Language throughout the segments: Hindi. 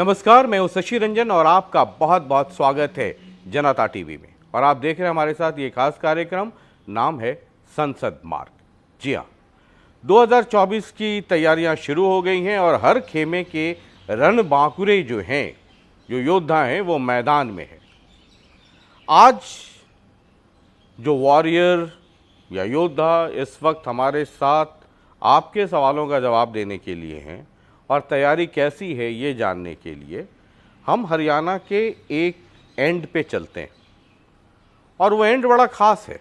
नमस्कार, मैं हूं शशि रंजन और आपका बहुत बहुत स्वागत है जनता टीवी में। और आप देख रहे हैं हमारे साथ ये खास कार्यक्रम, नाम है संसद मार्ग। जी हाँ, 2024 की तैयारियां शुरू हो गई हैं और हर खेमे के रणबांकुरे जो हैं, जो योद्धा हैं, वो मैदान में है। आज जो वॉरियर या योद्धा इस वक्त हमारे साथ आपके सवालों का जवाब देने के लिए हैं और तैयारी कैसी है ये जानने के लिए हम हरियाणा के एक एंड पे चलते हैं। और वो एंड बड़ा खास है।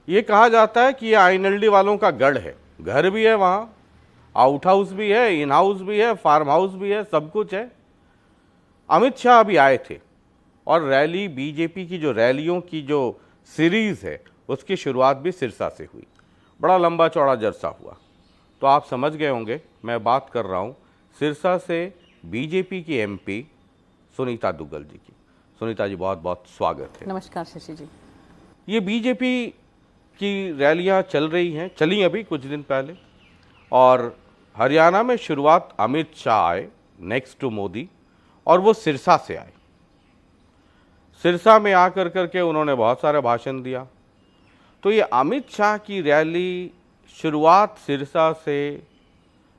ये कहा जाता है कि ये आईएनएलडी वालों का गढ़ है। घर भी है वहाँ, आउट हाउस भी है, इन हाउस भी है, फार्म हाउस भी है, सब कुछ है। अमित शाह अभी आए थे और रैली, बीजेपी की जो रैलियों की जो सीरीज़ है उसकी शुरुआत भी सिरसा से हुई। बड़ा लंबा चौड़ा जलसा हुआ। तो आप समझ गए होंगे मैं बात कर रहा हूँ सिरसा से बीजेपी की एमपी सुनीता दुग्गल जी की। सुनीता जी, बहुत बहुत स्वागत है। नमस्कार शशि जी। ये बीजेपी की रैलियां चल रही हैं, चली अभी कुछ दिन पहले, और हरियाणा में शुरुआत अमित शाह आए नेक्स्ट टू मोदी, और वो सिरसा से आए। सिरसा में आकर करके उन्होंने बहुत सारे भाषण दिया। तो ये अमित शाह की रैली शुरुआत सिरसा से,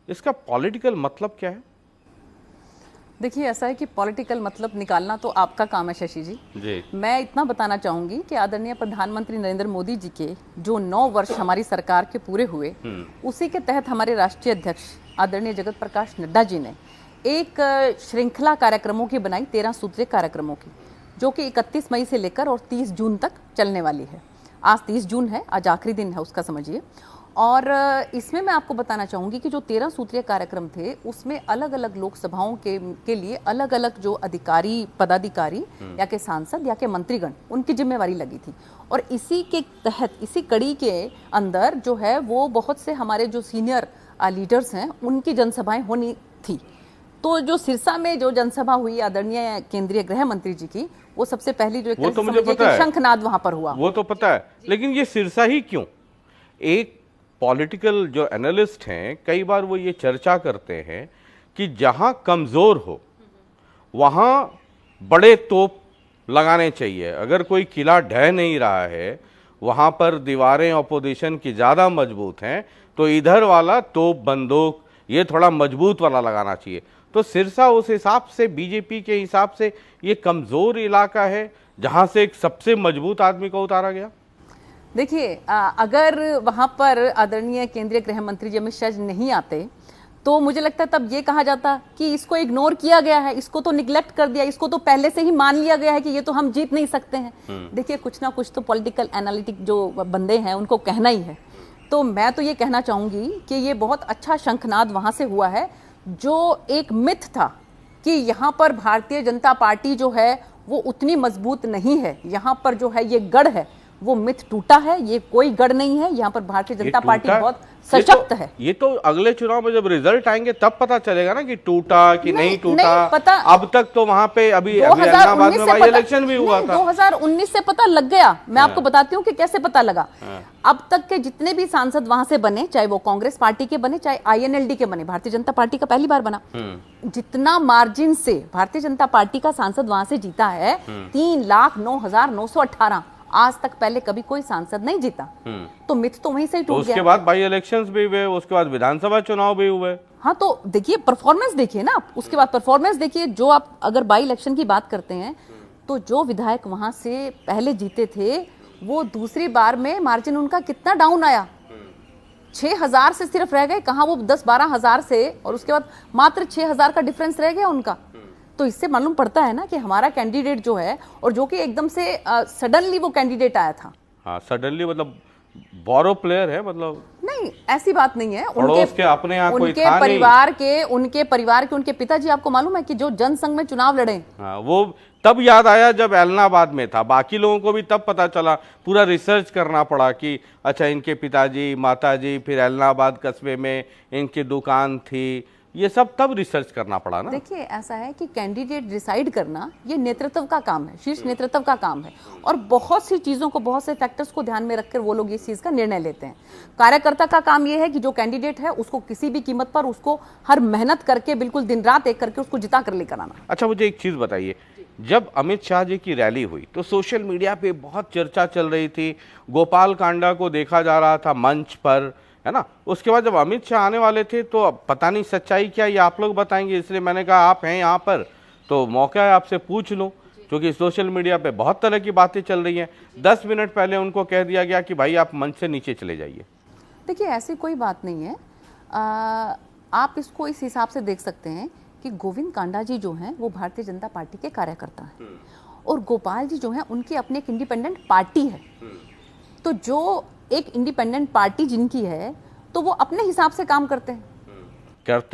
इसका पॉलिटिकल मतलब क्या है? देखिए, ऐसा है कि पॉलिटिकल मतलब निकालना तो आपका काम है शशि जी। मैं इतना बताना चाहूंगी कि आदरणीय प्रधानमंत्री नरेंद्र मोदी जी के जो 9 वर्ष हमारी सरकार के पूरे हुए, उसी के तहत हमारे राष्ट्रीय अध्यक्ष आदरणीय जगत प्रकाश नड्डा जी ने एक श्रृंखला कार्यक्रमों की बनाई, 13 सूत्रीय कार्यक्रमों की, जो कि 31 मई से लेकर और 30 जून तक चलने वाली है। आज 30 जून है, आज आखिरी दिन है उसका, समझिए। और इसमें मैं आपको बताना चाहूँगी कि जो 13 सूत्रीय कार्यक्रम थे उसमें अलग अलग लोकसभाओं के लिए अलग अलग जो अधिकारी, पदाधिकारी या के सांसद या के मंत्रीगण, उनकी जिम्मेवारी लगी थी। और इसी के तहत, इसी कड़ी के अंदर जो है वो बहुत से हमारे जो सीनियर लीडर्स हैं उनकी जनसभाएं होनी थी। तो जो सिरसा में जो जनसभा हुई आदरणीय केंद्रीय गृह मंत्री जी की, वो सबसे पहली जो वो तो मुझे पता है, शंखनाद वहां पर हुआ, वो तो पता है। लेकिन ये सिरसा ही क्यों? एक पॉलिटिकल जो एनालिस्ट हैं, कई बार वो ये चर्चा करते हैं कि जहां कमजोर हो वहां बड़े तोप लगाने चाहिए। अगर कोई किला ढह नहीं रहा है, वहां पर दीवारें ऑपोजिशन की ज्यादा मजबूत हैं, तो इधर वाला तोप, बंदूक, ये थोड़ा मजबूत वाला लगाना चाहिए। तो सिरसा उस हिसाब से, बीजेपी के हिसाब से, ये कमजोर इलाका है जहां से एक सबसे मजबूत आदमी को उतारा गया। देखिए, अगर वहां पर आदरणीय केंद्रीय गृह मंत्री जी अमित शाह नहीं आते तो मुझे लगता है तब ये कहा जाता कि इसको इग्नोर किया गया है, इसको तो निग्लेक्ट कर दिया, इसको तो पहले से ही मान लिया गया है कि ये तो हम जीत नहीं सकते हैं। देखिए, कुछ ना कुछ तो पॉलिटिकल एनालिटिक जो बंदे हैं उनको कहना ही है। तो मैं तो ये कहना चाहूंगी कि ये बहुत अच्छा शंखनाद वहां से हुआ है। जो एक मिथ था कि यहाँ पर भारतीय जनता पार्टी जो है वो उतनी मजबूत नहीं है, यहाँ पर जो है ये गढ़ है, वो मिथ टूटा है। ये कोई गढ़ नहीं है, यहाँ पर भारतीय जनता पार्टी बहुत सशक्त है। ये तो अगले चुनाव में जब रिजल्ट आएंगे तब पता चलेगा ना कि टूटा कि नहीं टूटा। नहीं पता। अब तक तो वहां पे अभी इलाहाबाद में बाई इलेक्शन भी हुआ था। 2019 से पता लग गया। मैं आपको बताती हूँ कि कैसे पता लगा। अब तक के जितने भी सांसद वहां से बने, चाहे वो कांग्रेस पार्टी के बने, चाहे आईएनएलडी के बने, भारतीय जनता पार्टी का पहली बार बना, जितना मार्जिन से भारतीय जनता पार्टी का सांसद वहां से जीता है, 3,09,918, आज तक पहले कभी कोई सांसद नहीं जीता। तो मिथ तो वहीं से ही टूट गया। उसके बाद बाई इलेक्शंस भी हुए, उसके बाद विधानसभा चुनाव भी हुए। हाँ, तो देखिए, परफॉर्मेंस देखिए ना आप, उसके बाद परफॉर्मेंस देखिए। जो आप अगर बाई इलेक्शन की बात करते हैं तो जो विधायक वहां से पहले जीते थे, वो दूसरी बार में मार्जिन उनका कितना डाउन आया, 6,000 से सिर्फ रह गए, कहाँ वो 10-12 हजार से, और उसके बाद मात्र 6,000 का डिफरेंस रह गया उनका। तो इससे मालूम पड़ता है ना कि हमारा कैंडिडेट जो है, और जो कि एकदम से सडनली वो कैंडिडेट आया था। हाँ, सडनली मतलब बोरो प्लेयर है, मतलब नहीं, ऐसी बात नहीं है। उनके अपने यहाँ कोई उनके था परिवार के, उनके पिताजी, आपको मालूम है कि जो जनसंघ में चुनाव लड़े। हाँ, वो तब याद आया जब इलाहाबाद में था। बाकी लोगों को भी तब पता चला, पूरा रिसर्च करना पड़ा कि अच्छा, इनके पिताजी, माताजी, फिर इलाहाबाद कस्बे में इनकी दुकान थी, ये सब तब रिसर्च करना पड़ा ना। देखिए ऐसा है कि कैंडिडेट डिसाइड करना ये नेतृत्व का काम है, शीर्ष नेतृत्व का काम है, और बहुत सी चीजों को, बहुत से फैक्टर्स को ध्यान में रखकर वो लोग इस चीज का निर्णय लेते हैं। कार्यकर्ता का काम ये है कि जो कैंडिडेट है उसको किसी भी कीमत पर, उसको हर मेहनत करके, बिल्कुल दिन रात एक करके उसको जिता कर लेकर आना। अच्छा, मुझे एक चीज बताइए, जब अमित शाह जी की रैली हुई तो सोशल मीडिया पे बहुत चर्चा चल रही थी, गोपाल कांडा को देखा जा रहा था मंच पर, है ना। उसके बाद जब अमित शाह आने वाले थे तो अब पता नहीं सच्चाई क्या, ये आप लोग बताएंगे, इसलिए मैंने कहा आप हैं यहाँ पर तो मौका है आपसे पूछ लूँ, क्योंकि सोशल मीडिया पे बहुत तरह की बातें चल रही हैं। 10 मिनट पहले उनको कह दिया गया कि भाई आप मंच से नीचे चले जाइए। देखिए ऐसी कोई बात नहीं है। आप इसको इस हिसाब से देख सकते हैं कि गोविंद कांडा जी जो हैं वो भारतीय जनता पार्टी के कार्यकर्ता हैं, और गोपाल जी जो हैं उनकी अपनी एक इंडिपेंडेंट पार्टी है। तो जो एक इंडिपेंडेंट पार्टी जिनकी है तो वो अपने हिसाब से काम करते हैं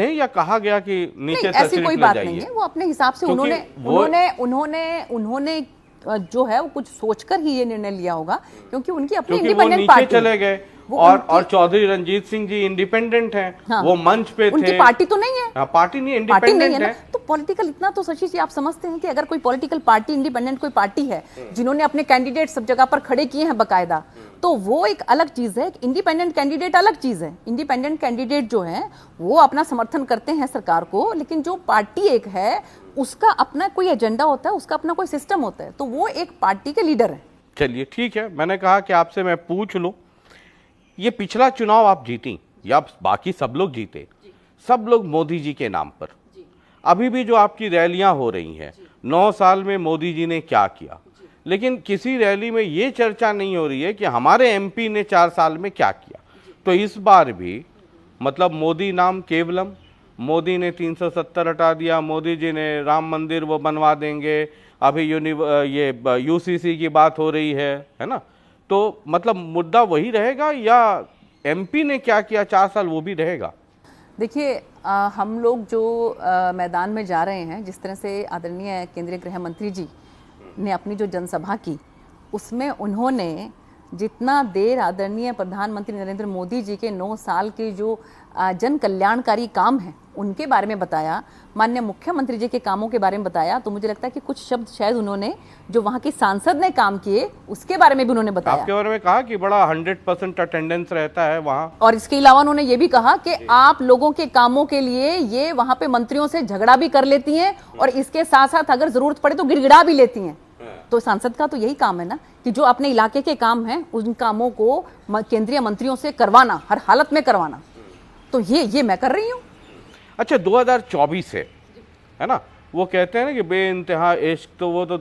या कहा गया कि नीचे नहीं, ऐसी कोई बात नहीं है। वो अपने हिसाब से उन्होंने जो है वो कुछ सोचकर ही ये निर्णय लिया होगा, क्योंकि उनकी अपनी इंडिपेंडेंट पार्टी चले गए। और चौधरी रंजीत सिंह जी इंडिपेंडेंट हैं। हाँ, वो मंच पे थे। उनकी पार्टी तो नहीं है। हाँ, पार्टी नहीं, इंडिपेंडेंट है। तो पॉलिटिकल इतना तो शशि जी आप समझते हैं कि अगर कोई पॉलिटिकल पार्टी इंडिपेंडेंट कोई पार्टी है जिन्होंने अपने कैंडिडेट सब जगह पर खड़े किए हैं बकायदा, तो वो एक अलग चीज है। इंडिपेंडेंट कैंडिडेट अलग चीज है। इंडिपेंडेंट कैंडिडेट जो है वो अपना समर्थन करते हैं सरकार को, लेकिन जो पार्टी एक है उसका अपना कोई एजेंडा होता है, उसका अपना कोई सिस्टम होता है, तो वो एक पार्टी के लीडर है। चलिए ठीक है, मैंने कहा कि आपसे मैं पूछ लूं, ये पिछला चुनाव आप जीती या बाकी सब लोग जीते, सब लोग मोदी जी के नाम पर। अभी भी जो आपकी रैलियां हो रही हैं, 9 साल में मोदी जी ने क्या किया, लेकिन किसी रैली में ये चर्चा नहीं हो रही है कि हमारे एमपी ने 4 साल में क्या किया। तो इस बार भी मतलब मोदी नाम केवलम, मोदी ने 370 हटा दिया, मोदी जी ने राम मंदिर वो बनवा देंगे, अभी ये यूसीसी की बात हो रही है ना। तो मतलब मुद्दा वही रहेगा या एमपी ने क्या किया 4 साल वो भी रहेगा? देखिए हम लोग जो मैदान में जा रहे हैं, जिस तरह से आदरणीय केंद्रीय गृह मंत्री जी ने अपनी जो जनसभा की, उसमें उन्होंने जितना देर आदरणीय प्रधानमंत्री नरेंद्र मोदी जी के 9 साल के जो जन कल्याणकारी काम हैं उनके बारे में बताया, माननीय मुख्यमंत्री जी के कामों के बारे में बताया, तो मुझे लगता है कि कुछ शब्द शायद उन्होंने जो वहां की सांसद ने काम किए उसके बारे में भी उन्होंने बताया। आपके बारे में कहा कि बड़ा 100% अटेंडेंस रहता है वहां, और इसके अलावा उन्होंने ये भी कहा कि आप लोगों के कामों के लिए ये वहां पे मंत्रियों से झगड़ा भी कर लेती हैं, और इसके साथ साथ अगर जरूरत पड़े तो गिड़गिड़ा भी लेती हैं। तो सांसद का तो यही काम है ना कि जो अपने इलाके के काम हैं उन कामों को केंद्रीय मंत्रियों से करवाना, हर हालत में करवाना। तो ये मैं कर रही हूँ। अच्छा, 2024 है ना, वो कहते हैं ना कि बेइंतहा इश्क, तो वो तो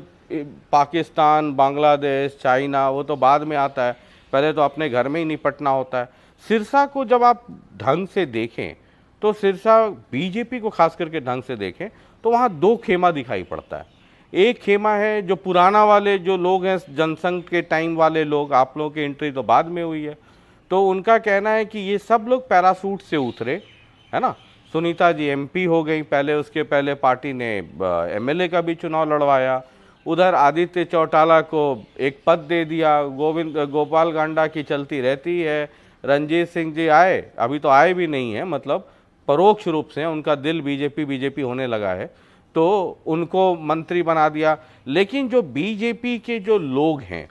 पाकिस्तान, बांग्लादेश, चाइना वो तो बाद में आता है, पहले तो अपने घर में ही निपटना होता है। सिरसा को जब आप ढंग से देखें तो सिरसा बीजेपी को खास करके ढंग से देखें तो वहाँ 2 खेमा दिखाई पड़ता है। एक खेमा है जो पुराना वाले जो लोग हैं, जनसंघ के टाइम वाले लोग, आप लोगों की एंट्री तो बाद में हुई है, तो उनका कहना है कि ये सब लोग पैरासूट से उतरे, है ना। सुनीता जी एमपी हो गई पहले, उसके पहले पार्टी ने एमएलए का भी चुनाव लड़वाया, उधर आदित्य चौटाला को एक पद दे दिया, गोपाल कांडा की चलती रहती है, रंजीत सिंह जी आए, अभी तो आए भी नहीं है, मतलब परोक्ष रूप से उनका दिल बीजेपी होने लगा है, तो उनको मंत्री बना दिया। लेकिन जो बीजेपी के जो लोग हैं,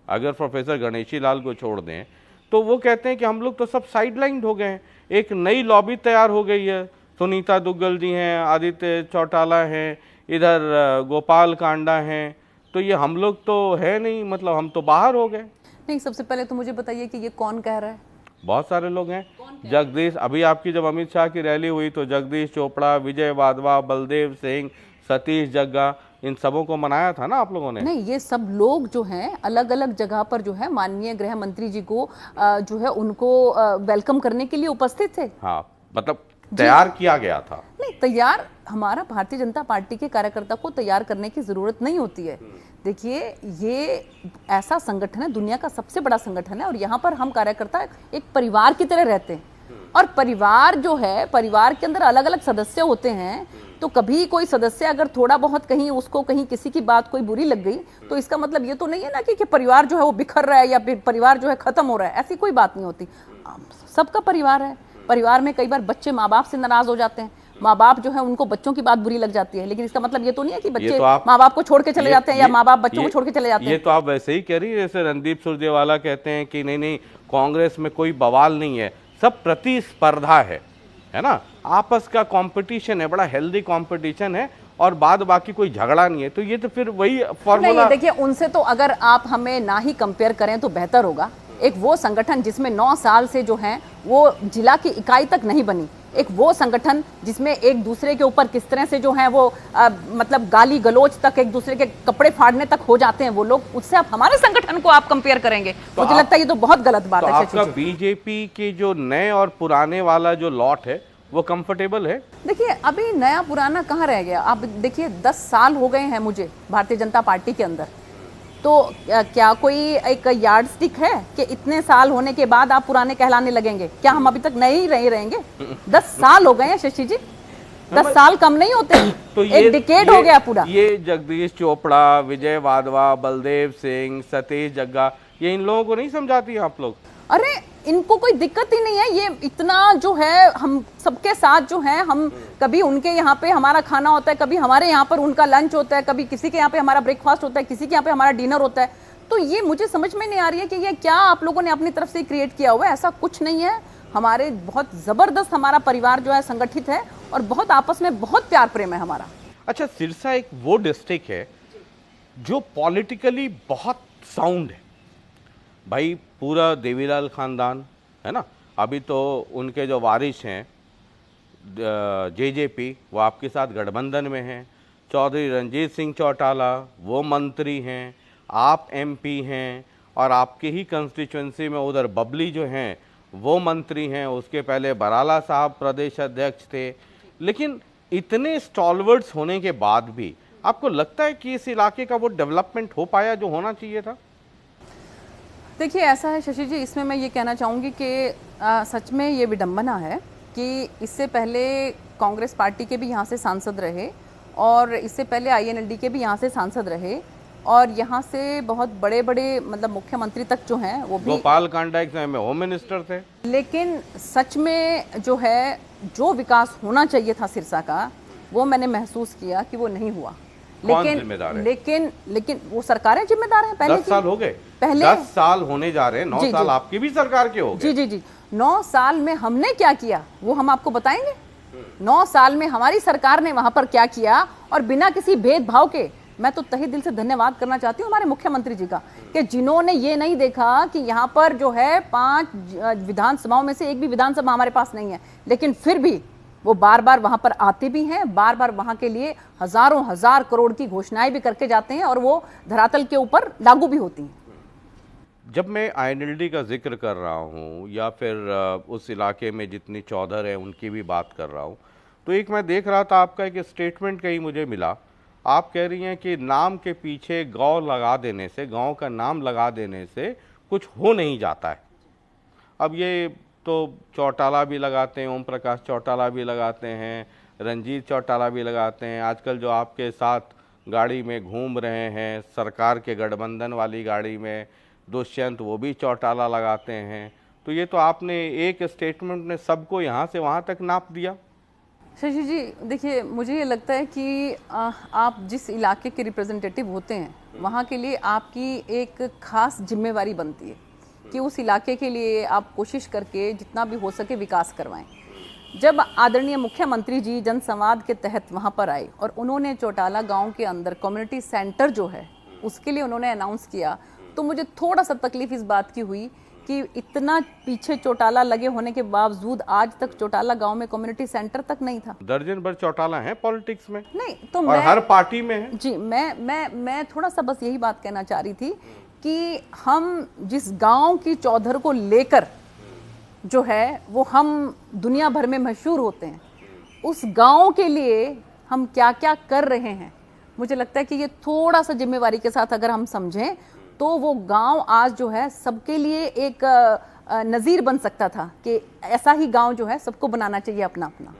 अगर प्रोफेसर गणेशी लाल को छोड़ दें, तो वो कहते हैं कि हम लोग तो सब साइडलाइंड हो गए हैं, एक नई लॉबी तैयार हो गई है। सुनीता दुग्गल जी हैं, आदित्य चौटाला हैं, इधर गोपाल कांडा हैं, तो ये हम लोग तो है नहीं, मतलब हम तो बाहर हो गए। नहीं, सबसे पहले तो मुझे बताइए कि ये कौन कह रहा है? बहुत सारे लोग हैं। जगदीश, अभी आपकी जब अमित शाह की रैली हुई तो जगदीश चोपड़ा, विजय वाधवा, बलदेव सिंह, सतीश जग्गा, इन सबों को मनाया था ना आप लोगों ने? नहीं, ये सब लोग जो हैं अलग अलग जगह पर जो है माननीय गृह मंत्री जी को जो है उनको वेलकम करने के लिए उपस्थित थे। हाँ, मतलब तैयार किया गया था। नहीं, तैयार हमारा भारतीय जनता पार्टी के कार्यकर्ता को तैयार करने की जरूरत नहीं होती है। देखिए, ये ऐसा संगठन है, दुनिया का सबसे बड़ा संगठन है, और यहाँ पर हम कार्यकर्ता एक परिवार की तरह रहते हैं। और परिवार जो है, परिवार के अंदर अलग अलग सदस्य होते हैं, तो कभी कोई सदस्य अगर थोड़ा बहुत कहीं उसको कहीं किसी की बात कोई बुरी लग गई, तो इसका मतलब ये तो नहीं है ना कि परिवार जो है वो बिखर रहा है या फिर परिवार जो है खत्म हो रहा है। ऐसी कोई बात नहीं होती। सबका परिवार है, परिवार में कई बार बच्चे माँ बाप से नाराज हो जाते हैं, माँ बाप जो है उनको बच्चों की बात बुरी लग जाती है, लेकिन इसका मतलब ये तो नहीं है कि बच्चे तो माँ बाप को छोड़ के चले जाते हैं या माँ बाप बच्चों को छोड़ के चले जाते हैं। ये तो आप वैसे ही कह रही है जैसे रणदीप सुरजेवाला कहते हैं कि नहीं नहीं कांग्रेस में कोई बवाल नहीं है, सब प्रतिस्पर्धा है ना, आपस का कंपटीशन है, बड़ा हेल्दी कंपटीशन है और बाद बाकी कोई झगड़ा नहीं है। तो ये तो फिर वही फॉर्मूला। नहीं देखिए, उनसे तो अगर आप हमें ना ही कंपेयर करें तो बेहतर होगा। एक वो संगठन जिसमें 9 साल से जो है वो जिला की इकाई तक नहीं बनी, एक वो संगठन जिसमें एक दूसरे के ऊपर किस तरह से जो है वो मतलब गाली गलोच तक, एक दूसरे के कपड़े फाड़ने तक हो जाते हैं वो लोग, उससे आप हमारे संगठन को आप कंपेयर करेंगे तो मुझे लगता है ये तो बहुत गलत बात है। आपका बीजेपी के जो नए और पुराने वाला जो लॉट है वो कंफर्टेबल है? देखिए अभी नया पुराना कहाँ रह गया। आप देखिए 10 साल हो गए हैं मुझे भारतीय जनता पार्टी के अंदर, तो क्या कोई एक यार्ड स्टिक है कि इतने साल होने के बाद आप पुराने कहलाने लगेंगे? क्या हम अभी तक नए ही नहीं रहेंगे? 10 साल हो गए हैं शशि जी, 10 साल कम नहीं होते। तो एक डिकेड हो गया पूरा। ये जगदीश चोपड़ा, विजय वाधवा, बलदेव सिंह, सतीश जग्गा, ये इन लोगों को नहीं समझाती आप लोग? अरे इनको कोई दिक्कत ही नहीं है, ये इतना जो है हम सबके साथ जो है, हम कभी उनके यहाँ पे हमारा खाना होता है, कभी हमारे यहाँ पर उनका लंच होता है, कभी किसी के यहाँ पे हमारा ब्रेकफास्ट होता है, किसी के यहाँ पे हमारा डिनर होता है। तो ये मुझे समझ में नहीं आ रही है कि ये क्या आप लोगों ने अपनी तरफ से क्रिएट किया हुआ है। ऐसा कुछ नहीं है। हमारे बहुत जबरदस्त हमारा परिवार जो है संगठित है और बहुत आपस में बहुत प्यार प्रेम है हमारा। अच्छा, सिरसा एक वो डिस्ट्रिक्ट है जो पॉलिटिकली बहुत साउंड है भाई, पूरा देवीलाल खानदान है ना, अभी तो उनके जो वारिस हैं जेजेपी वो आपके साथ गठबंधन में हैं, चौधरी रणजीत सिंह चौटाला वो मंत्री हैं, आप एमपी हैं और आपके ही कंस्टिट्यूंसी में उधर बबली जो हैं वो मंत्री हैं, उसके पहले बराला साहब प्रदेश अध्यक्ष थे। लेकिन इतने स्टॉलवर्ड्स होने के बाद भी आपको लगता है कि इस इलाके का वो डेवलपमेंट हो पाया जो होना चाहिए था? देखिए ऐसा है शशि जी, इसमें मैं ये कहना चाहूँगी कि सच में ये विडंबना है कि इससे पहले कांग्रेस पार्टी के भी यहाँ से सांसद रहे और इससे पहले आईएनएलडी के भी यहाँ से सांसद रहे और यहाँ से बहुत बड़े बड़े मतलब मुख्यमंत्री तक जो हैं वो भी, गोपाल कांडा एक समय में होम मिनिस्टर थे। लेकिन सच में जो है जो विकास होना चाहिए था सिरसा का वो मैंने महसूस किया कि वो नहीं हुआ। लेकिन वो सरकारें जिम्मेदार हैं। पहले 10 साल हो गए, पहले 10 साल होने जा रहे हैं, 9 साल आपकी भी सरकार के हो गए। जी 9 साल में हमने क्या किया वो हम आपको बताएंगे। 9 साल में हमारी सरकार ने वहां पर क्या किया और बिना किसी भेदभाव के, मैं तो तहे दिल से धन्यवाद करना चाहती हूँ हमारे मुख्यमंत्री जी का कि जिन्होंने ये नहीं देखा कि यहाँ पर जो है 5 विधानसभाओं में से एक भी विधानसभा हमारे पास नहीं है, लेकिन फिर भी वो बार बार वहां पर आते भी हैं, बार बार वहां के लिए हजारों हजार करोड़ की घोषणाएं भी करके जाते हैं और वो धरातल के ऊपर लागू भी होती हैं। जब मैं आईएनएलडी का जिक्र कर रहा हूँ या फिर उस इलाके में जितनी चौधर है उनकी भी बात कर रहा हूँ, तो एक मैं देख रहा था आपका एक स्टेटमेंट कहीं मुझे मिला, आप कह रही हैं कि नाम के पीछे गाँव लगा देने से, गाँव का नाम लगा देने से कुछ हो नहीं जाता है। अब ये तो चौटाला भी लगाते हैं, ओम प्रकाश चौटाला भी लगाते हैं, रंजीत चौटाला भी लगाते हैं, आजकल जो आपके साथ गाड़ी में घूम रहे हैं सरकार के गठबंधन वाली गाड़ी में दुष्यंत, वो भी चौटाला लगाते हैं। तो ये तो आपने एक स्टेटमेंट में सबको यहाँ से वहाँ तक नाप दिया। शशि जी देखिए, मुझे ये लगता है कि आप जिस इलाके के रिप्रेजेंटेटिव होते हैं वहाँ के लिए आपकी एक खास जिम्मेवारी बनती है कि उस इलाके के लिए आप कोशिश करके जितना भी हो सके विकास करवाएं। जब आदरणीय मुख्यमंत्री जी जनसंवाद के तहत वहाँ पर आए और उन्होंने चौटाला गांव के अंदर कम्युनिटी सेंटर जो है उसके लिए उन्होंने अनाउंस किया, तो मुझे थोड़ा सा तकलीफ इस बात की हुई कि इतना पीछे चौटाला लगे होने के बावजूद आज तक चौटाला गांव में कम्युनिटी सेंटर तक नहीं था। दर्जन भर चौटाला है पॉलिटिक्स में। नहीं तो और हर पार्टी में है। जी मैं थोड़ा सा बस यही बात कहना चाह रही थी कि हम जिस गांव की चौधर को लेकर जो है वो हम दुनिया भर में मशहूर होते हैं, उस गांव के लिए हम क्या क्या कर रहे हैं, मुझे लगता है कि ये थोड़ा सा जिम्मेवारी के साथ अगर हम समझें तो वो गांव आज जो है सबके लिए एक नज़ीर बन सकता था कि ऐसा ही गांव जो है सबको बनाना चाहिए अपना अपना।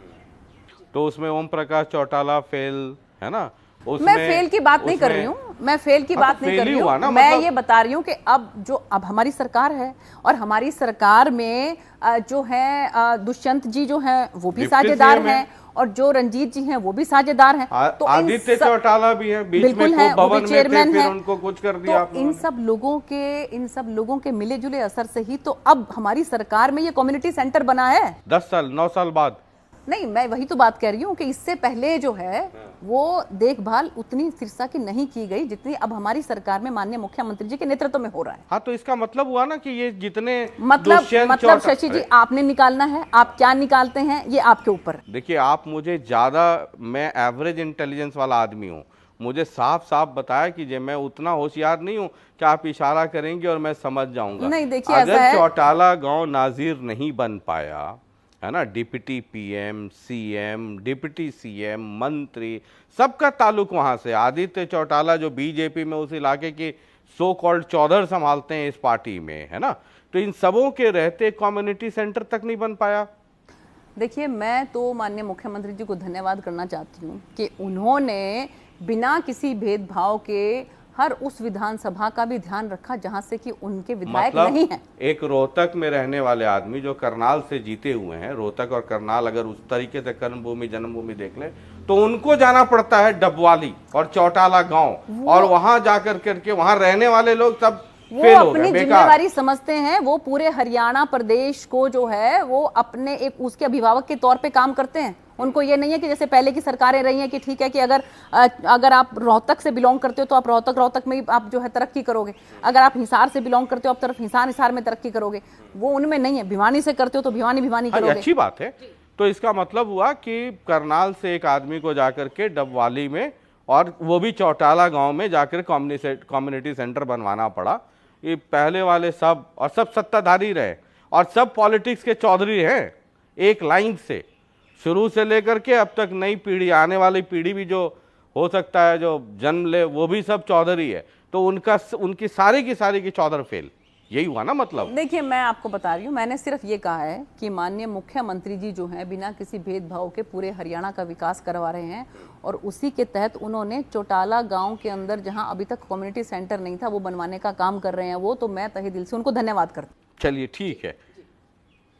तो उसमें ओम प्रकाश चौटाला फेल है ना? मैं फेल की बात नहीं कर रही हूँ, मैं फेल की बात नहीं कर रही हूँ, मैं ये बता रही हूँ कि अब हमारी सरकार है और हमारी सरकार में जो है दुष्यंत जी जो हैं वो भी साझेदार हैं और जो रंजीत जी हैं वो भी साझेदार हैं। तो आदित्य चौटाला भी हैं, बीच में है, खूब भवन में थे, चेयरमैन फिर है, उनको कुछ कर दिया तो इन सब लोगों के मिले जुले असर से ही तो अब हमारी सरकार में ये कम्युनिटी सेंटर बना है। 10 साल 9 साल बाद नहीं, मैं वही तो बात कह रही हूँ कि इससे पहले जो है वो देखभाल उतनी सिरसा की नहीं की गई जितनी अब हमारी सरकार में माननीय मुख्यमंत्री जी के नेतृत्व में हो रहा है। हाँ, तो इसका मतलब हुआ ना कि ये जितने मतलब शशि जी आपने निकालना है, आप क्या निकालते हैं ये आपके ऊपर। देखिए, आप मुझे ज्यादा, मैं एवरेज इंटेलिजेंस वाला आदमी हूँ, मुझे साफ साफ बताया कि मैं उतना होशियार नहीं हूँ कि आप इशारा करेंगे और मैं समझ जाऊंगा। नहीं, देखिए अगर चौटाला गांव नाजिर नहीं बन पाया है ना, deputy PM, CM, deputy CM, मंत्री, सबका ताल्लुक वहां से। आदित्य चौटाला जो बीजेपी में उस इलाके की सो कॉल्ड चौधर संभालते हैं इस पार्टी में, है ना, तो इन सबों के रहते कम्युनिटी सेंटर तक नहीं बन पाया। देखिए, मैं तो माननीय मुख्यमंत्री जी को धन्यवाद करना चाहती हूँ कि उन्होंने बिना किसी भेदभाव के हर उस विधानसभा का भी ध्यान रखा जहां से कि उनके विधायक नहीं हैं। एक रोहतक में रहने वाले आदमी जो करनाल से जीते हुए हैं, रोहतक और करनाल अगर उस तरीके से कर्मभूमि जन्मभूमि देख ले तो उनको जाना पड़ता है डबवाली और चौटाला गांव, और वहां जाकर करके वहां रहने वाले लोग सब वो अपनी जिम्मेदारी समझते हैं। वो पूरे हरियाणा प्रदेश को जो है वो अपने एक उसके अभिभावक के तौर पे काम करते हैं। उनको ये नहीं है कि जैसे पहले की सरकारें रही हैं कि ठीक है कि अगर आप रोहतक से बिलोंग करते हो तो आप रोहतक में ही आप जो है तरक्की करोगे, अगर आप हिसार से बिलोंग करते हो आप तरफ हिसार में तरक्की करोगे। वो उनमें नहीं है। भिवानी से करते हो तो भिवानी करोगे। अच्छी बात है। तो इसका मतलब हुआ कि करनाल से एक आदमी को जाकर के डबवाली में, और वो भी चौटाला गांव में जाकर कम्युनिटी सेंटर बनवाना पड़ा। ये पहले वाले सब और सब सत्ताधारी रहे और सब पॉलिटिक्स के चौधरी हैं, एक लाइन से शुरू से लेकर के अब तक। नई पीढ़ी, आने वाली पीढ़ी भी जो हो सकता है जो जन्म ले, वो भी सब चौधरी है। तो उनकी सारी की चौधर फेल, यही हुआ ना मतलब। देखिए, मैं आपको बता रही हूँ, मैंने सिर्फ ये कहा है कि माननीय मुख्यमंत्री जी जो हैं बिना किसी भेदभाव के पूरे हरियाणा का विकास करवा रहे हैं, और उसी के तहत उन्होंने चौटाला गांव के अंदर जहां अभी तक कम्युनिटी सेंटर नहीं था वो बनवाने का काम कर रहे हैं। वो तो मैं तहे दिल से उनको धन्यवाद करती हूँ। चलिए ठीक है,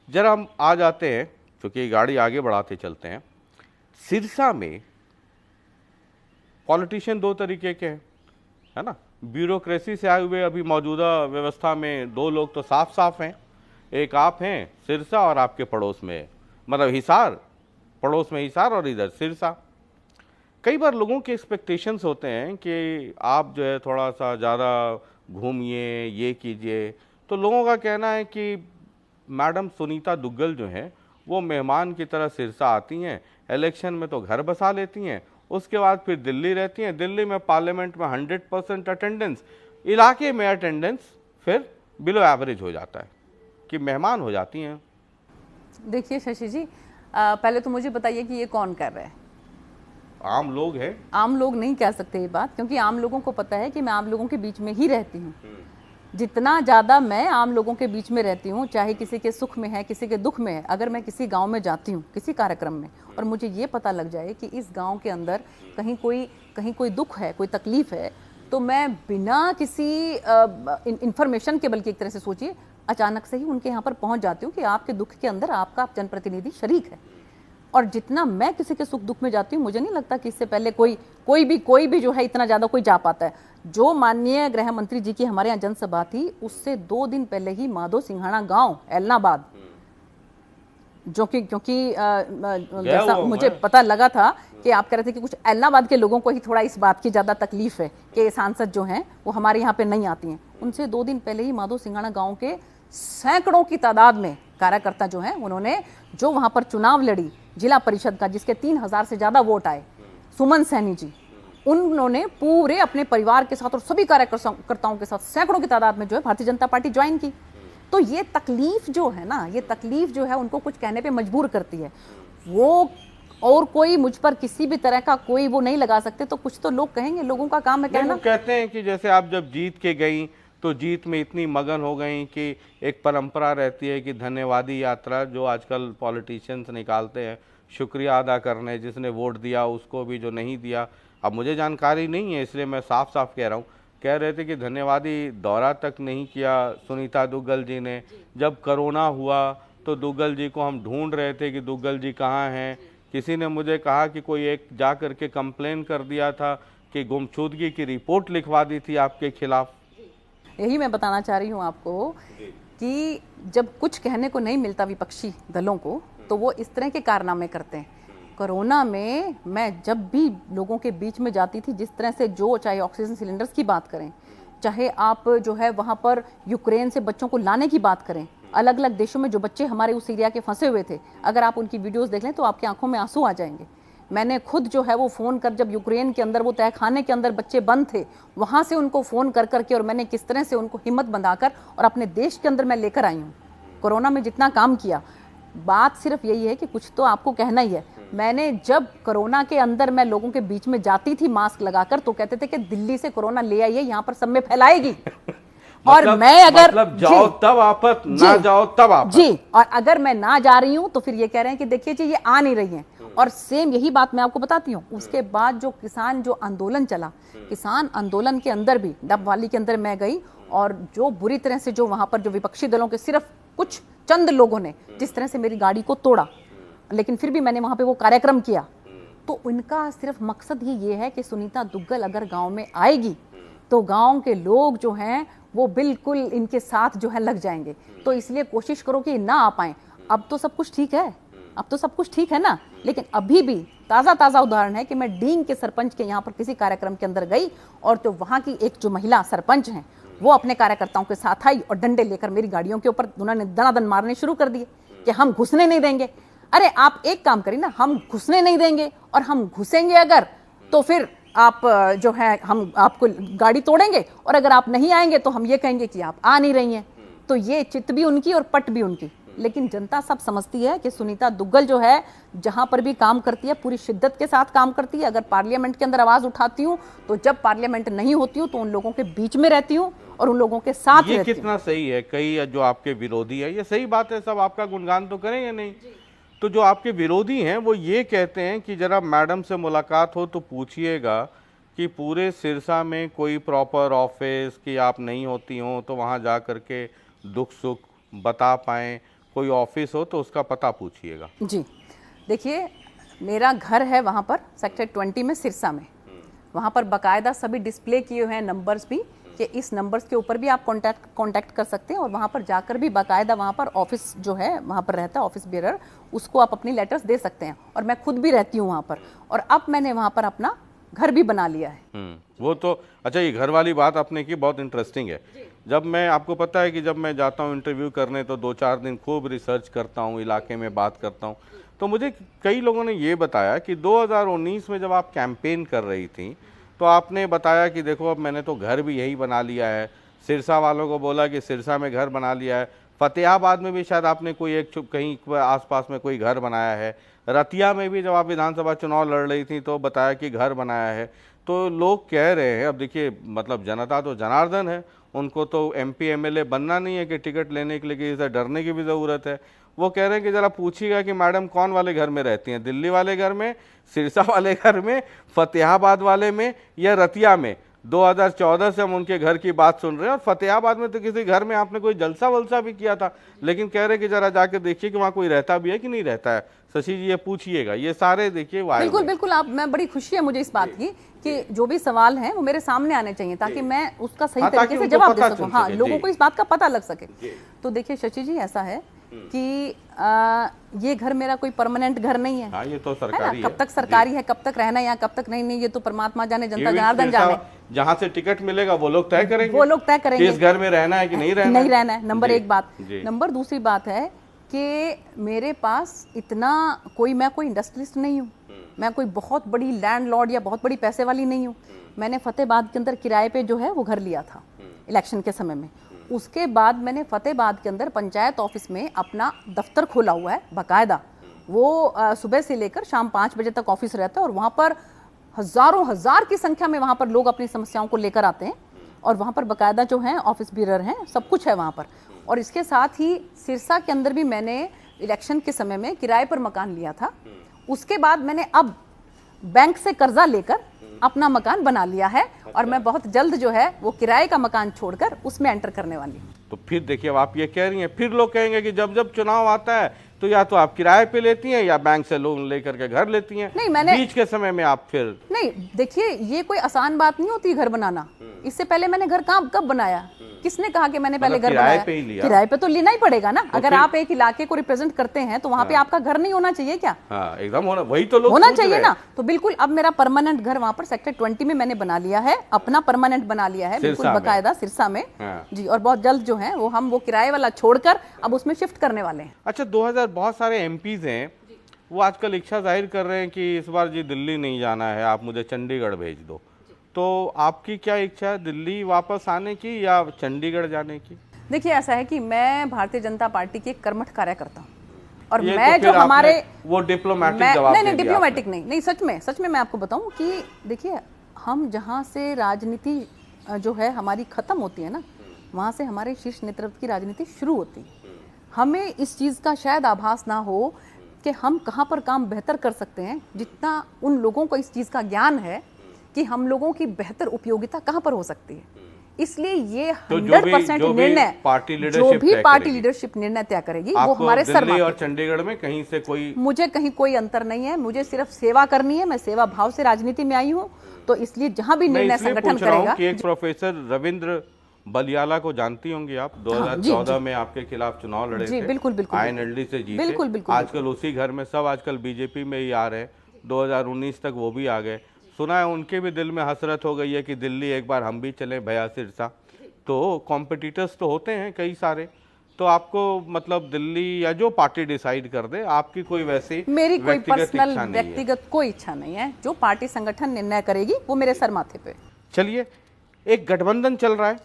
जरा हम आ जाते हैं, क्योंकि गाड़ी आगे बढ़ाते चलते हैं। सिरसा में पॉलिटिशियन दो तरीके के हैं, है ना। ब्यूरोक्रेसी से आए हुए अभी मौजूदा व्यवस्था में दो लोग तो साफ साफ हैं। एक आप हैं सिरसा, और आपके पड़ोस में मतलब हिसार, पड़ोस में हिसार और इधर सिरसा। कई बार लोगों के एक्सपेक्टेशंस होते हैं कि आप जो है थोड़ा सा ज़्यादा घूमिए, ये कीजिए। तो लोगों का कहना है कि मैडम सुनीता दुग्गल जो हैं वो मेहमान की तरह सिरसा आती हैं, इलेक्शन में तो घर बसा लेती हैं, उसके बाद फिर दिल्ली रहती हैं। दिल्ली में पार्लियामेंट में 100% अटेंडेंस, इलाके में अटेंडेंस फिर बिलो एवरेज हो जाता है, कि मेहमान हो जाती हैं। देखिए शशि जी, पहले तो मुझे बताइए कि ये कौन कर रहा है? आम लोग हैं। आम लोग नहीं कह सकते ये बात, क्योंकि आम लोगों को पता है कि मैं आम लोगों के बीच में ही रहती हूँ। जितना ज़्यादा मैं आम लोगों के बीच में रहती हूँ, चाहे किसी के सुख में है किसी के दुख में है, अगर मैं किसी गांव में जाती हूँ किसी कार्यक्रम में और मुझे ये पता लग जाए कि इस गांव के अंदर कहीं कोई दुख है, कोई तकलीफ है, तो मैं बिना किसी इंफॉर्मेशन के, बल्कि एक तरह से सोचिए अचानक से ही उनके यहाँ पर पहुँच जाती हूँ कि आपके दुख के अंदर आपका जनप्रतिनिधि शरीक है। और जितना मैं किसी के सुख दुख में जाती हूँ, मुझे नहीं लगता कि इससे पहले कोई भी जो है इतना ज़्यादा कोई जा पाता है। जो माननीय गृह मंत्री जी की हमारे यहाँ जनसभा थी, उससे 2 दिन पहले ही माधो सिंघाना गांव एलनाबाद, जो कि क्योंकि जैसा मुझे पता लगा था कि आप कह रहे थे कि कुछ एलनाबाद के लोगों को ही थोड़ा इस बात की ज़्यादा तकलीफ है कि सांसद जो हैं वो हमारे यहाँ पे नहीं आती हैं। उनसे 2 दिन पहले ही माधो सिंघाना गाँव के सैकड़ों की तादाद में कार्यकर्ता जो हैं, उन्होंने जो वहाँ पर चुनाव लड़ी जिला परिषद का, जिसके 3000 से ज़्यादा वोट आए, सुमन सैनी जी, उन्होंने पूरे अपने परिवार के साथ और सभी कार्यकर्ताओं के साथ सैकड़ों की तादाद में जो है भारतीय जनता पार्टी ज्वाइन की। तो ये तकलीफ जो है ना, ये तकलीफ जो है उनको कुछ कहने पे मजबूर करती है। वो और कोई मुझ पर किसी भी तरह का कोई वो नहीं लगा सकते, तो कुछ तो लोग कहेंगे, लोगों का काम है कहना। कहते हैं कि जैसे आप जब जीत के गई तो जीत में इतनी मगन हो गई कि एक परंपरा रहती है कि धन्यवादी यात्रा जो आजकल पॉलिटिशियंस निकालते हैं, शुक्रिया अदा करने, जिसने वोट दिया उसको भी, जो नहीं दिया। अब मुझे जानकारी नहीं है इसलिए मैं साफ साफ कह रहा हूँ। कह रहे थे कि धन्यवादी दौरा तक नहीं किया सुनीता दुग्गल जी ने। जब कोरोना हुआ तो दुग्गल जी को हम ढूंढ रहे थे कि दुग्गल जी कहाँ हैं, किसी ने मुझे कहा कि कोई एक जा करके कंप्लेन कर दिया था कि गुमशुदगी की रिपोर्ट लिखवा दी थी आपके खिलाफ। यही मैं बताना चाह रही हूँ आपको कि जब कुछ कहने को नहीं मिलता विपक्षी दलों को तो वो इस तरह के कारनामे करते हैं। कोरोना में मैं जब भी लोगों के बीच में जाती थी, जिस तरह से जो चाहे ऑक्सीजन सिलेंडर्स की बात करें, चाहे आप जो है वहाँ पर यूक्रेन से बच्चों को लाने की बात करें, अलग अलग देशों में जो बच्चे हमारे उस एरिया के फंसे हुए थे, अगर आप उनकी वीडियोस देख लें तो आपकी आंखों में आंसू आ जाएंगे। मैंने खुद जो है वो फ़ोन कर, जब यूक्रेन के अंदर वो तहखाने के अंदर बच्चे बंद थे, वहाँ से उनको फ़ोन कर करके और मैंने किस तरह से उनको हिम्मत बंधाकर और अपने देश के अंदर मैं लेकर आई हूँ। कोरोना में जितना काम किया, बात सिर्फ यही है कि कुछ तो आपको कहना ही है। मैंने जब कोरोना के अंदर मैं लोगों के बीच में जाती थी मास्क लगाकर, तो कहते थे कि दिल्ली से कोरोना ले आई है, यहाँ पर सब में फैलाएगी। और मैं अगर जाओ तब आफत, ना जाओ तब आफत जी, और अगर मैं ना जा रही हूं तो फिर ये कह रहे हैं कि देखिए जी ये आ नहीं रही हैं। और सेम यही बात मैं आपको बताती हूँ, उसके बाद जो किसान जो आंदोलन चला, किसान आंदोलन के अंदर भी डबवाली के अंदर मैं गई और जो बुरी तरह से जो वहां पर जो विपक्षी दलों के सिर्फ कुछ चंद लोगों ने जिस तरह से मेरी गाड़ी को तोड़ा, लेकिन फिर भी मैंने वहां पे वो कार्यक्रम किया, तो उनका सिर्फ मकसद ही ये है कि सुनीता दुग्गल अगर गांव में आएगी तो गांव के लोग जो हैं वो बिल्कुल इनके साथ जो है लग जाएंगे। तो इसलिए कोशिश करो कि ना आ पाएं। अब तो सब कुछ ठीक है, अब तो सब कुछ ठीक है ना, लेकिन अभी भी ताज़ा उदाहरण है कि मैं डींग के सरपंच के यहाँ पर किसी कार्यक्रम के अंदर गई और तो वहाँ की एक जो महिला सरपंच हैं वो अपने कार्यकर्ताओं के साथ आई और डंडे लेकर मेरी गाड़ियों के ऊपर उन्होंने दनादन मारने शुरू कर दिए कि हम घुसने नहीं देंगे। अरे आप एक काम करिए ना, हम घुसने नहीं देंगे और हम घुसेंगे अगर तो फिर आप जो है हम आपको गाड़ी तोड़ेंगे, और अगर आप नहीं आएंगे तो हम ये कहेंगे कि आप आ नहीं रही हैं। तो ये चित भी उनकी और पट भी उनकी। लेकिन जनता सब समझती है कि सुनीता दुग्गल जो है जहां पर भी काम करती है पूरी शिद्दत के साथ काम करती है। अगर पार्लियामेंट के अंदर आवाज उठाती हूँ तो जब पार्लियामेंट नहीं होती हूँ तो उन लोगों के बीच में रहती हूँ और उन लोगों के साथ रहती हूँ। ये कितना सही है। कई जो आपके विरोधी है, ये सही बात है, सब आपका गुणगान तो करेंगे नहीं। तो जो आपके विरोधी हैं वो ये कहते हैं कि जरा मैडम से मुलाकात हो तो पूछिएगा कि पूरे सिरसा में कोई प्रॉपर ऑफिस कि आप नहीं होती हो तो वहाँ जा करके दुख सुख बता पाएँ, कोई ऑफिस हो तो उसका पता पूछिएगा। जी देखिए, मेरा घर है वहाँ पर सेक्टर 20 में सिरसा में। वहाँ पर बाकायदा सभी डिस्प्ले किए हुए हैं नंबर्स भी कि इस नंबर्स के ऊपर भी आप कांटेक्ट कर सकते हैं और वहाँ पर जाकर भी बाकायदा वहाँ पर ऑफिस जो है वहाँ पर रहता है ऑफिस बेरर, उसको आप अपनी लेटर्स दे सकते हैं। और मैं खुद भी रहती हूँ वहाँ पर, और अब मैंने वहाँ पर अपना घर भी बना लिया है। वो तो अच्छा, ये घर वाली बात आपने की, बहुत इंटरेस्टिंग है। जब मैं, आपको पता है कि जब मैं जाता हूँ इंटरव्यू करने तो 2-4 दिन खूब रिसर्च करता हूँ, इलाके में बात करता हूँ, तो मुझे कई लोगों ने ये बताया कि 2019 में जब आप कैंपेन कर रही थी तो आपने बताया कि देखो अब मैंने तो घर भी यही बना लिया है। सिरसा वालों को बोला कि सिरसा में घर बना लिया है, फतेहाबाद में भी शायद आपने कोई एक कहीं आसपास में कोई घर बनाया है, रतिया में भी जब आप विधानसभा चुनाव लड़ रही थी तो बताया कि घर बनाया है। तो लोग कह रहे हैं, अब देखिए मतलब जनता तो जनार्दन है, उनको तो एमपी एमएलए बनना नहीं है कि टिकट लेने के लिए किसी से डरने की भी ज़रूरत है। वो कह रहे हैं कि ज़रा पूछिएगा कि मैडम कौन वाले घर में रहती हैं, दिल्ली वाले घर में, सिरसा वाले घर में, फतेहाबाद वाले में या रतिया में। 2014 से हम उनके घर की बात सुन रहे हैं और फतेहाबाद में तो किसी घर में आपने कोई जलसा वलसा भी किया था, लेकिन कह रहे कि जरा जाके देखिए कि वहाँ कोई रहता भी है कि नहीं रहता है। शशि जी ये पूछिएगा, ये सारे देखिए बिल्कुल बिल्कुल। आप, मैं बड़ी खुशी है मुझे इस बात की कि जो भी सवाल हैं वो मेरे सामने आने चाहिए ताकि मैं उसका सही तरीके से जवाब दे सकूं। हाँ, लोगों को इस बात का पता लग सके। तो देखिए शशि जी, ऐसा है कि ये घर मेरा कोई परमानेंट घर नहीं है। हाँ, ये तो सरकारी है। कब तक सरकारी है, कब तक रहना यहाँ, कब तक नहीं, ये तो परमात्मा जाने, जनता जनार्दन जाने। जहाँ से टिकट मिलेगा वो लोग तय करेंगे, वो लोग तय करेंगे इस घर में रहना है कि नहीं रहना है। नंबर एक बात। नंबर दूसरी बात है कि मेरे पास इतना मैं कोई इंडस्ट्रियलिस्ट नहीं हूँ, मैं कोई बहुत बड़ी लैंडलॉर्ड या बहुत बड़ी पैसे वाली नहीं हूँ। मैंने फतेहाबाद के अंदर किराए पे जो है वो घर लिया था इलेक्शन के समय में। उसके बाद मैंने फतेहाबाद के अंदर पंचायत ऑफिस में अपना दफ्तर खोला हुआ है बाकायदा। वो सुबह से लेकर शाम 5 बजे तक ऑफिस रहता है और वहाँ पर हजारों हजार की संख्या में वहाँ पर लोग अपनी समस्याओं को लेकर आते हैं और वहाँ पर बाकायदा जो है ऑफिस बीरर हैं, सब कुछ है वहाँ पर। और इसके साथ ही सिरसा के अंदर भी मैंने इलेक्शन के समय में किराए पर मकान लिया था। उसके बाद मैंने अब बैंक से कर्जा लेकर अपना मकान बना लिया है और मैं बहुत जल्द जो है वो किराए का मकान छोड़कर उसमें एंटर करने वाली हूँ। तो फिर देखिए, अब आप ये कह रही हैं, फिर लोग कहेंगे कि जब जब चुनाव आता है तो या तो आप किराए पे लेती हैं या बैंक से लोन लेकर के घर लेती हैं। नहीं, मैंने बीच के समय में आप फिर नहीं, देखिए ये कोई आसान बात नहीं होती घर बनाना। इससे पहले मैंने घर कब बनाया? किसने कहा कि मैंने पहले घर बनाया? पे ही लिया। किराए पे तो लेना ही पड़ेगा ना। अगर आप एक इलाके को रिप्रेजेंट करते हैं तो वहां पे आपका घर नहीं होना चाहिए क्या? हाँ, एकदम होना, वही तो लोग होना सोच चाहिए रहे ना। तो बिल्कुल अब मेरा परमानेंट घर वहां पर सेक्टर 20 में मैंने बना लिया है, अपना परमानेंट बना लिया है, बिल्कुल बकायदा सिरसा में। जी, और बहुत जल्द जो है वो किराए वाला छोड़कर अब उसमें शिफ्ट करने वाले हैं। अच्छा, 2000 बहुत सारे एमपीज हैं, वो आजकल इच्छा जाहिर कर रहे हैं कि इस बार जी दिल्ली नहीं जाना है, आप मुझे चंडीगढ़ भेज दो। तो आपकी क्या इच्छा है, दिल्ली वापस आने की या चंडीगढ़ जाने की? देखिए ऐसा है कि मैं भारतीय जनता पार्टी की एक कर्मठ कार्यकर्ता हूँ और ये मैं तो जो फिर हमारे वो डिप्लोमेटिक जवाब नहीं दे दिया डिप्लोमेटिक नहीं, सच में मैं आपको बताऊं कि देखिए हम जहां से राजनीति जो है हमारी खत्म होती है ना, वहां से हमारे शीर्ष नेतृत्व की राजनीति शुरू होती है। हमें इस चीज का शायद आभास ना हो कि हम कहां पर काम बेहतर कर सकते हैं, जितना उन लोगों को इस चीज का ज्ञान है कि हम लोगों की बेहतर उपयोगिता कहां पर हो सकती है। इसलिए ये 100% निर्णय जो भी पार्टी लीडरशिप निर्णय तय करेगी वो हमारे सर दिल्ली और चंडीगढ़ में कहीं से कोई, मुझे कहीं कोई अंतर नहीं है। मुझे सिर्फ सेवा करनी है, मैं सेवा भाव से राजनीति में आई हूँ। तो इसलिए जहां भी निर्णय संगठन करेगा। एक प्रोफेसर रविंद्र बलियाला को जानती होंगी आप, 2014 में आपके खिलाफ चुनाव लड़े थे, बिल्कुल INLD से जीते। आजकल उसी घर में सब आजकल बीजेपी में ही आ रहे हैं, 2019 तक वो भी आ गए। सुना है उनके भी दिल में हसरत हो गई है कि दिल्ली एक बार हम भी चलें भैया सिरसा। तो कॉम्पिटिटर्स तो होते हैं कई सारे, तो आपको मतलब दिल्ली या जो पार्टी डिसाइड कर दे, आपकी कोई वैसी मेरी कोई पर्सनल व्यक्तिगत कोई इच्छा नहीं है। जो पार्टी संगठन निर्णय करेगी वो मेरे सर माथे पे। चलिए, एक गठबंधन चल रहा है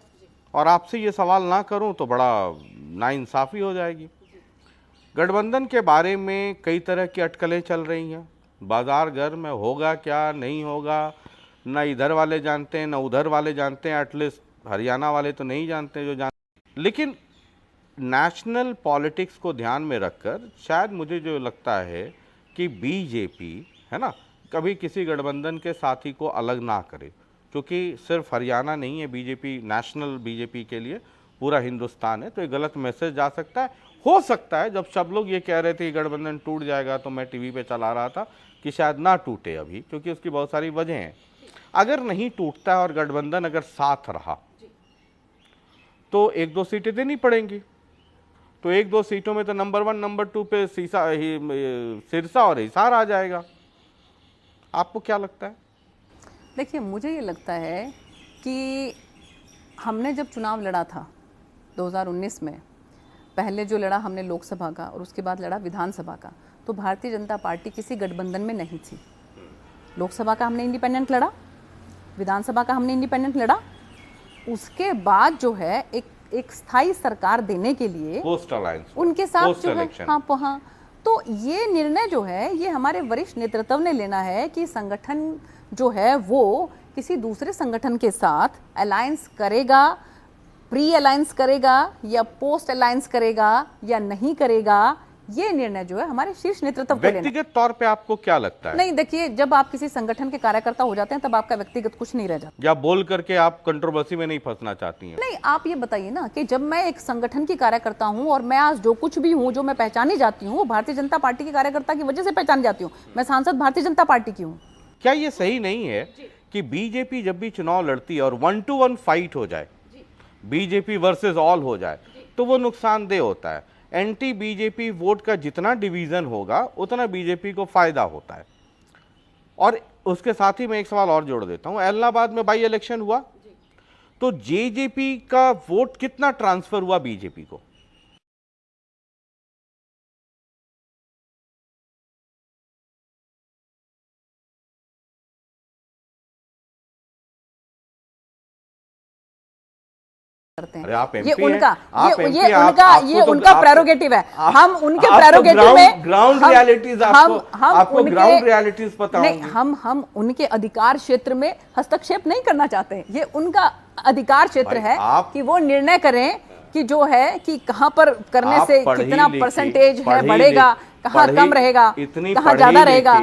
और आपसे ये सवाल ना करूं तो बड़ा नाइंसाफी हो जाएगी। गठबंधन के बारे में कई तरह की अटकलें चल रही हैं, बाजार घर में होगा क्या नहीं होगा, ना इधर वाले जानते हैं ना उधर वाले जानते हैं, एटलीस्ट हरियाणा वाले तो नहीं जानते जो जानते। लेकिन नेशनल पॉलिटिक्स को ध्यान में रखकर शायद मुझे जो लगता है कि बीजेपी है ना, कभी किसी गठबंधन के साथी को अलग ना करे, क्योंकि सिर्फ हरियाणा नहीं है बीजेपी, नेशनल बीजेपी के लिए पूरा हिंदुस्तान है। तो एक गलत मैसेज जा सकता है। हो सकता है जब सब लोग ये कह रहे थे कि गठबंधन टूट जाएगा तो मैं टीवी पे चला रहा था कि शायद ना टूटे अभी, क्योंकि उसकी बहुत सारी वजह हैं। अगर नहीं टूटता है और गठबंधन अगर साथ रहा तो 1-2 सीटें देनी पड़ेंगी। तो 1-2 सीटों में तो नंबर 1 नंबर 2 पे सिरसा और हिसार आ जाएगा। आपको क्या लगता है? देखिए मुझे ये लगता है कि हमने जब चुनाव लड़ा था 2019 में, पहले जो लड़ा हमने लोकसभा का और उसके बाद लड़ा विधानसभा का, तो भारतीय जनता पार्टी किसी गठबंधन में नहीं थी। लोकसभा का हमने इंडिपेंडेंट लड़ा, विधानसभा का हमने इंडिपेंडेंट लड़ा। उसके बाद जो है एक स्थायी सरकार देने के लिए पोस्ट अलायंस उनके साथ जो है हाँ, तो ये निर्णय जो है ये हमारे वरिष्ठ नेतृत्व ने लेना है कि संगठन जो है वो किसी दूसरे संगठन के साथ अलायंस करेगा, प्री अलायंस करेगा या पोस्ट अलायंस करेगा या नहीं करेगा। ये निर्णय जो है हमारे शीर्ष नेतृत्व को लेना है। व्यक्तिगत तौर पे आपको क्या लगता है? नहीं, देखिए जब आप किसी संगठन के कार्यकर्ता हो जाते हैं तब आपका व्यक्तिगत कुछ नहीं रह जाता। या बोल करके आप कंट्रोवर्सी में नहीं फंसना चाहती हैं? नहीं, आप ये बताइए ना कि जब मैं एक संगठन की कार्यकर्ता हूं और मैं आज जो कुछ भी हूं, जो मैं पहचानी जाती हूं, वो भारतीय जनता पार्टी के कार्यकर्ता की वजह से पहचानी जाती हूँ। मैं सांसद भारतीय जनता पार्टी की हूँ। क्या ये सही नहीं है कि बीजेपी जब भी चुनाव लड़ती है और 1-to-1 फाइट हो जाए, बीजेपी वर्सेस ऑल हो जाए, तो वो नुकसानदेह होता है। एंटी बीजेपी वोट का जितना डिवीजन होगा उतना बीजेपी को फायदा होता है। और उसके साथ ही मैं एक सवाल और जोड़ देता हूं, इलाहाबाद में बाई इलेक्शन हुआ तो जेजेपी का वोट कितना ट्रांसफर हुआ बीजेपी को? करते हैं। अरे आप MP ये हैं, उनका आप ये MP, उनका प्रेरोगेटिव है। हम उनके प्रेरोगेटिव में ग्राउंड रियलिटीज आपको ग्राउंड रियलिटीज पता नहीं, हम उनके अधिकार क्षेत्र में हस्तक्षेप नहीं करना चाहते हैं। ये उनका अधिकार क्षेत्र है कि वो निर्णय करें कि जो है कि कहां पर करने से कितना परसेंटेज है बढ़ेगा, कहां कम रहेगा, कहां ज्यादा रहेगा।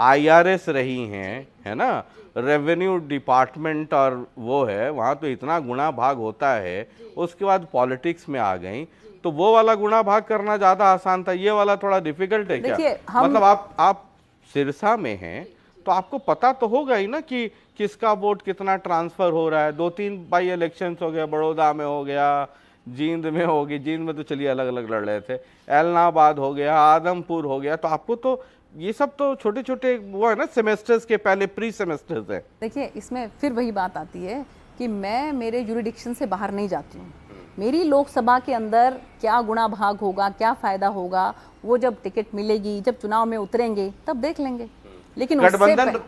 IRS रही हैं, है ना, रेवेन्यू डिपार्टमेंट और वो है, वहाँ तो इतना गुणा भाग होता है, उसके बाद पॉलिटिक्स में आ गई, तो वो वाला गुणा भाग करना ज़्यादा आसान था, ये वाला थोड़ा डिफिकल्ट है क्या? मतलब आप सिरसा में हैं तो आपको पता तो होगा ही ना कि किसका वोट कितना ट्रांसफर हो रहा है। 2-3 बाई इलेक्शंस हो गया, बड़ौदा में हो गया, जींद में होगी, जींद में तो चलिए अलग अलग लड़ रहे थे, एलनाबाद हो गया, आदमपुर हो गया, तो आपको तो ये सब तो छोटे छोटे वो है ना, सेमेस्टर्स के पहले प्री सेमेस्टर्स है। देखिए इसमें फिर वही बात आती है कि मैं मेरे जुरिडिक्शन से बाहर नहीं जाती हूँ। मेरी लोकसभा के अंदर क्या गुणा भाग होगा, क्या फायदा होगा, वो जब टिकट मिलेगी, जब चुनाव में उतरेंगे तब देख लेंगे। लेकिन गठबंधन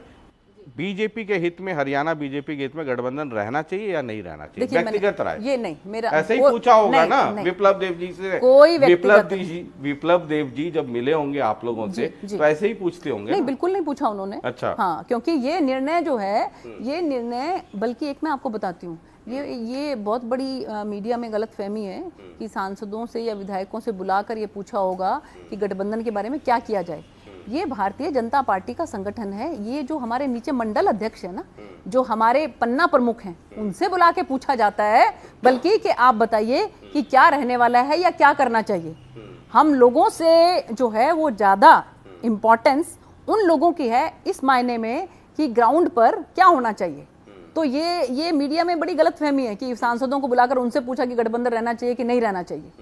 बीजेपी के हित में, हरियाणा बीजेपी के हित में गठबंधन रहना चाहिए या नहीं रहना चाहिए? व्यक्तिगत राय ये नहीं, मेरा ऐसे ही पूछा होगा ना विप्लव देव जी से। कोई विप्लव देव जी जब मिले होंगे आप लोगों से तो ऐसे ही पूछते होंगे? नहीं, बिल्कुल नहीं पूछा उन्होंने। अच्छा। हाँ, क्योंकि ये निर्णय जो है, ये निर्णय, बल्कि एक मैं आपको बताती हूँ, ये बहुत बड़ी मीडिया में गलतफहमी है कि सांसदों से या विधायकों से बुलाकर ये पूछा होगा कि गठबंधन के बारे में क्या किया जाए। ये भारतीय जनता पार्टी का संगठन है। ये जो हमारे नीचे मंडल अध्यक्ष है ना, जो हमारे पन्ना प्रमुख हैं, उनसे बुला के पूछा जाता है, बल्कि कि आप बताइए कि क्या रहने वाला है या क्या करना चाहिए। हम लोगों से जो है वो ज़्यादा इम्पोर्टेंस उन लोगों की है इस मायने में कि ग्राउंड पर क्या होना चाहिए। तो ये मीडिया में बड़ी गलतफहमी है कि सांसदों को बुलाकर उनसे पूछा कि गठबंधन रहना चाहिए कि नहीं रहना चाहिए।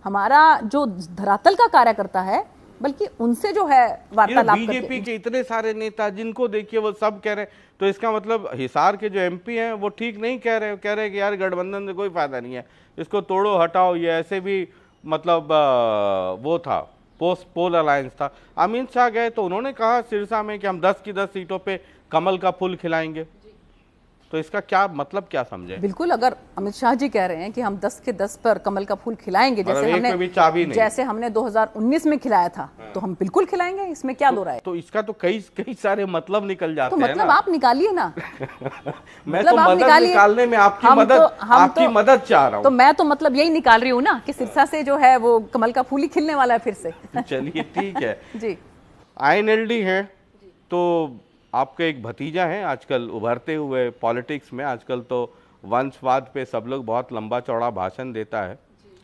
हमारा जो धरातल का कार्यकर्ता है, बल्कि उनसे जो है वार्तालाप करके। बीजेपी के इतने सारे नेता जिनको देखिए वो सब कह रहे हैं, तो इसका मतलब हिसार के जो एमपी हैं वो ठीक नहीं कह रहे, कह रहे हैं कि यार गठबंधन से कोई फायदा नहीं है, इसको तोड़ो हटाओ। ये ऐसे भी मतलब वो था, पोस्ट पोल अलायंस था। अमित शाह गए तो उन्होंने कहा सिरसा में कि हम 10 की 10 सीटों पे कमल का फूल खिलाएंगे, तो इसका क्या मतलब, क्या समझे? बिल्कुल, अगर अमित शाह जी कह रहे हैं कि हम 10 के 10 पर कमल का फूल खिलाएंगे, जैसे हमने 2019 में खिलाया था, तो हम बिल्कुल खिलाएंगे, इसमें क्या दो राय? तो इसका तो कई सारे मतलब निकल जाते हैं। तो मतलब आप निकालिए ना। मैं तो मदद निकालने में आपकी मदद चाह रहा हूँ। तो मैं तो मतलब यही निकाल रही हूँ ना कि सिरसा से जो है वो कमल का फूल ही खिलने वाला है फिर से। चलिए ठीक है जी। INLD है तो आपका एक भतीजा है आजकल उभरते हुए पॉलिटिक्स में। आजकल तो वंशवाद पे सब लोग बहुत लंबा चौड़ा भाषण देता है,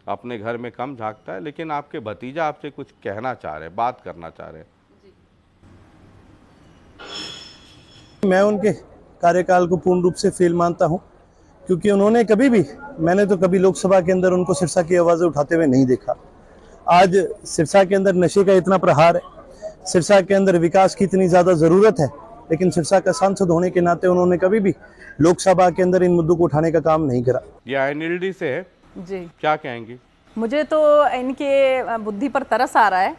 अपने घर में कम झांकता है, लेकिन आपके भतीजा आपसे कुछ कहना चाह रहे हैं, बात करना चाह रहे हैं। मैं उनके कार्यकाल को पूर्ण रूप से फेल मानता हूं, क्योंकि उन्होंने मैंने तो कभी लोकसभा के अंदर उनको सिरसा की आवाज़ें उठाते हुए नहीं देखा। आज सिरसा के अंदर नशे का इतना प्रहार है, सिरसा के अंदर विकास की इतनी ज़्यादा ज़रूरत है, लेकिन सिरसा का सांसद होने के नाते उन्होंने कभी भी लोकसभा के अंदर इन मुद्दों को उठाने का काम नहीं करा। ये INLD से है जी, क्या कहेंगी? मुझे तो इनके बुद्धि पर तरस आ रहा है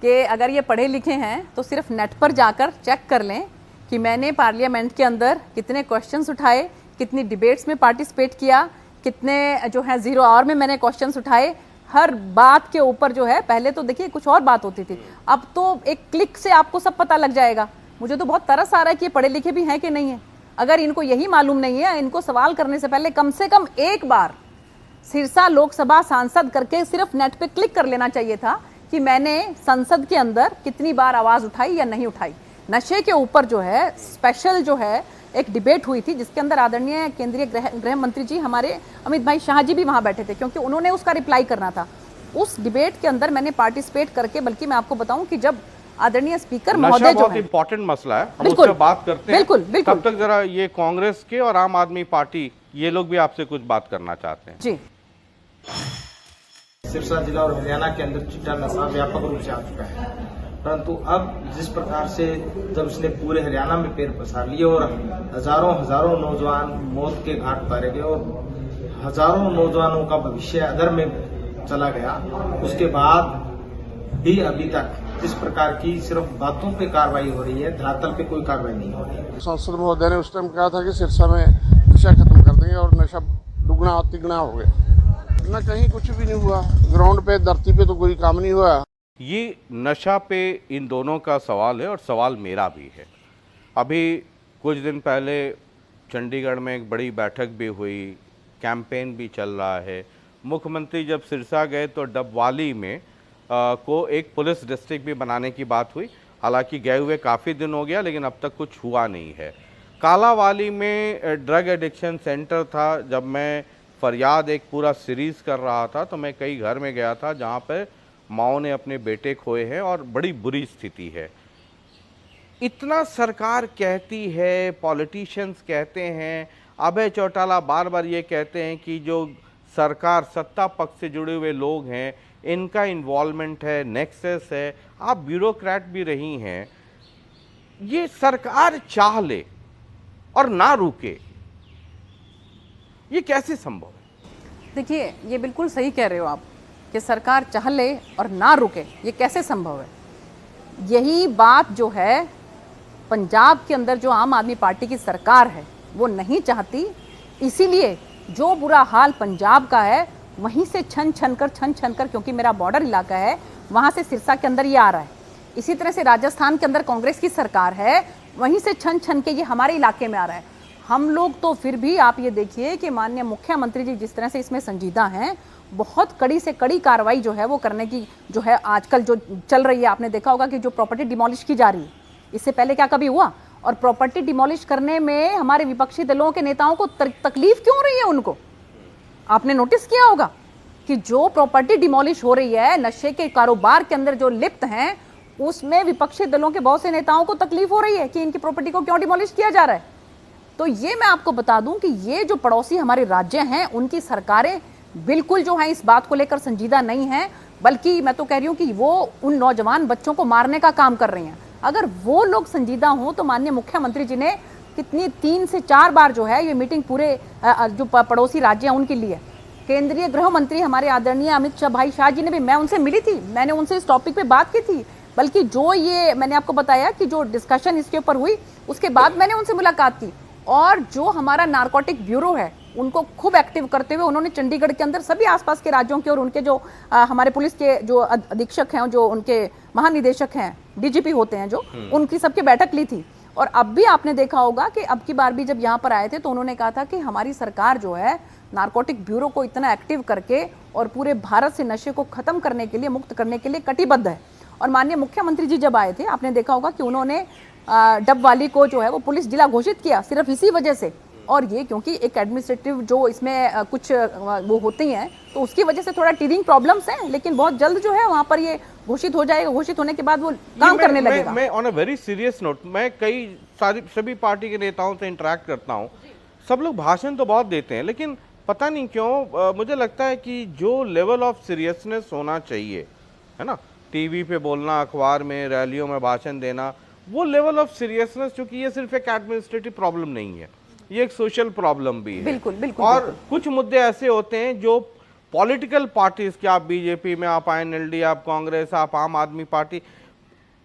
कि अगर ये पढ़े लिखे हैं तो सिर्फ नेट पर जाकर चेक कर लें कि मैंने पार्लियामेंट के अंदर कितने क्वेश्चंस उठाए, कितनी डिबेट्स में पार्टिसिपेट किया, कितने जो है 0 आवर में मैंने क्वेश्चंस उठाए। हर बात के ऊपर जो है, पहले तो देखिए कुछ और बात होती थी, अब तो एक क्लिक से आपको सब पता लग जाएगा। मुझे तो बहुत तरस आ रहा है कि ये पढ़े लिखे भी हैं कि नहीं है। अगर इनको यही मालूम नहीं है, इनको सवाल करने से पहले कम से कम एक बार सिरसा लोकसभा सांसद करके सिर्फ नेट पे क्लिक कर लेना चाहिए था कि मैंने संसद के अंदर कितनी बार आवाज उठाई या नहीं उठाई। नशे के ऊपर जो है स्पेशल जो है एक डिबेट हुई थी, जिसके अंदर आदरणीय केंद्रीय गृह मंत्री जी हमारे अमित भाई शाह जी भी वहां बैठे थे, क्योंकि उन्होंने उसका रिप्लाई करना था। उस डिबेट के अंदर मैंने पार्टिसिपेट करके, बल्कि मैं आपको बताऊं कि जब आदरणीय स्पीकर महोदय जो है, इम्पोर्टेंट मसला है, हम उससे बात करते हैं। बिल्कुल बिल्कुल। तब तक जरा ये कांग्रेस के और आम आदमी पार्टी ये लोग भी आपसे कुछ बात करना चाहते हैं। जी। सिरसा जिला और हरियाणा के अंदर चिट्टा नशा व्यापक रूप से आ चुका है, परंतु अब जिस प्रकार से जब उसने पूरे हरियाणा में पैर पसार लिए और हजारों नौजवान मौत के घाट उतारे गए और हजारों नौजवानों का भविष्य अधर में चला गया, उसके बाद भी अभी तक इस प्रकार की सिर्फ बातों पे कार्रवाई हो रही है, धरातल पे कोई कार्रवाई नहीं हो रही है। सांसद महोदय ने उस टाइम कहा था कि सिरसा में नशा खत्म कर देंगे और नशा दुगना तिगुना हो गया, ना कहीं कुछ भी नहीं हुआ, ग्राउंड पे धरती पे तो कोई काम नहीं हुआ। ये नशा पे इन दोनों का सवाल है और सवाल मेरा भी है। अभी कुछ दिन पहले चंडीगढ़ में एक बड़ी बैठक भी हुई, कैंपेन भी चल रहा है। मुख्यमंत्री जब सिरसा गए तो डबवाली में को एक पुलिस डिस्ट्रिक्ट भी बनाने की बात हुई। हालांकि गए हुए काफ़ी दिन हो गया, लेकिन अब तक कुछ हुआ नहीं है। कालावाली में ड्रग एडिक्शन सेंटर था। जब मैं फरियाद एक पूरा सीरीज़ कर रहा था तो मैं कई घर में गया था जहाँ पर माओ ने अपने बेटे खोए हैं और बड़ी बुरी स्थिति है। इतना सरकार कहती है, पॉलिटिशियंस कहते हैं, अभय चौटाला बार बार ये कहते हैं कि जो सरकार सत्ता पक्ष से जुड़े हुए लोग हैं इनका इन्वॉल्वमेंट है, नेक्सस है। आप ब्यूरोक्रेट भी रही हैं, ये सरकार चाह ले और ना रुके, ये कैसे संभव है? देखिए, ये बिल्कुल सही कह रहे हो आप कि सरकार चाह ले और ना रुके, ये कैसे संभव है। यही बात जो है पंजाब के अंदर जो आम आदमी पार्टी की सरकार है वो नहीं चाहती, इसीलिए जो बुरा हाल पंजाब का है वहीं से छन छन कर, क्योंकि मेरा बॉर्डर इलाका है, वहां से सिरसा के अंदर ये आ रहा है। इसी तरह से राजस्थान के अंदर कांग्रेस की सरकार है, वहीं से छन छन के ये हमारे इलाके में आ रहा है। हम लोग तो फिर भी आप ये देखिए कि माननीय मुख्यमंत्री जी जिस तरह से इसमें संजीदा हैं, बहुत कड़ी से कड़ी कार्रवाई जो है वो करने की जो है आजकल जो चल रही है। आपने देखा होगा कि जो प्रॉपर्टी डिमोलिश की जा रही है, इससे पहले क्या कभी हुआ? और प्रॉपर्टी डिमोलिश करने में हमारे विपक्षी दलों के नेताओं को तकलीफ क्यों हो रही है? उनको आपने नोटिस किया होगा कि जो प्रॉपर्टी डिमोलिश हो रही है, नशे के कारोबार के अंदर जो लिप्त हैं, उसमें विपक्षी दलों के बहुत से नेताओं को तकलीफ हो रही है कि इनकी प्रॉपर्टी को क्यों डिमोलिश किया जा रहा है। तो ये मैं आपको बता दूं कि ये जो पड़ोसी हमारे राज्य हैं उनकी सरकारें बिल्कुल जो है इस बात को लेकर संजीदा नहीं है, बल्कि मैं तो कह रही हूं कि वो उन नौजवान बच्चों को मारने का काम कर रही हैं। अगर वो लोग संजीदा हों तो माननीय मुख्यमंत्री जी ने कितनी 3 से 4 बार जो है ये मीटिंग पूरे जो पड़ोसी राज्य हैं उनके लिए, केंद्रीय गृह मंत्री हमारे आदरणीय अमित शाह भाई शाह जी ने भी, मैं उनसे मिली थी, मैंने उनसे इस टॉपिक पे बात की थी। बल्कि जो ये मैंने आपको बताया कि जो डिस्कशन इसके ऊपर हुई उसके बाद मैंने उनसे मुलाकात की, और जो हमारा नारकोटिक ब्यूरो है उनको खूब एक्टिव करते हुए उन्होंने चंडीगढ़ के अंदर सभी आसपास के राज्यों के और उनके जो हमारे पुलिस के जो अधीक्षक हैं, जो उनके महानिदेशक हैं, डीजीपी होते हैं जो, उनकी सबकी बैठक ली थी। और अब भी आपने देखा होगा कि अब की बार भी जब यहाँ पर आए थे तो उन्होंने कहा था कि हमारी सरकार जो है नारकोटिक ब्यूरो को इतना एक्टिव करके और पूरे भारत से नशे को खत्म करने के लिए, मुक्त करने के लिए कटिबद्ध है। और माननीय मुख्यमंत्री जी जब आए थे, आपने देखा होगा कि उन्होंने डबवाली को जो है वो पुलिस जिला घोषित किया सिर्फ इसी वजह से। और ये क्योंकि एक एडमिनिस्ट्रेटिव जो इसमें कुछ वो होती हैं तो उसकी वजह से थोड़ा टीरिंग प्रॉब्लम्स हैं, लेकिन बहुत जल्द जो है वहाँ पर ये घोषित हो जाएगा। घोषित होने के बाद वो काम करने लगेगा। मैं on a very serious note, मैं कई सभी पार्टी के नेताओं से इंटरेक्ट करता हूँ, सब लोग भाषण तो बहुत देते हैं, लेकिन पता नहीं क्यों मुझे लगता है कि जो लेवल ऑफ सीरियसनेस होना चाहिए, है ना, टीवी पे बोलना, अखबार में, रैलियों में भाषण देना, वो लेवल ऑफ सीरियसनेस, क्योंकि ये सिर्फ एक एडमिनिस्ट्रेटिव प्रॉब्लम नहीं है, ये एक सोशल प्रॉब्लम भी है। बिल्कुल बिल्कुल। और बिल्कुल। कुछ मुद्दे ऐसे होते हैं जो पॉलिटिकल पार्टीज के, आप बीजेपी में, आप INLD, आप कांग्रेस, आप आम आदमी पार्टी,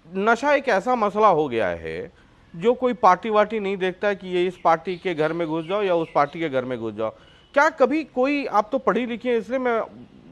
नशा एक ऐसा मसला हो गया है जो कोई पार्टी वार्टी नहीं देखता है कि ये इस पार्टी के घर में घुस जाओ या उस पार्टी के घर में घुस जाओ। क्या कभी कोई, आप तो पढ़ी लिखी है इसलिए मैं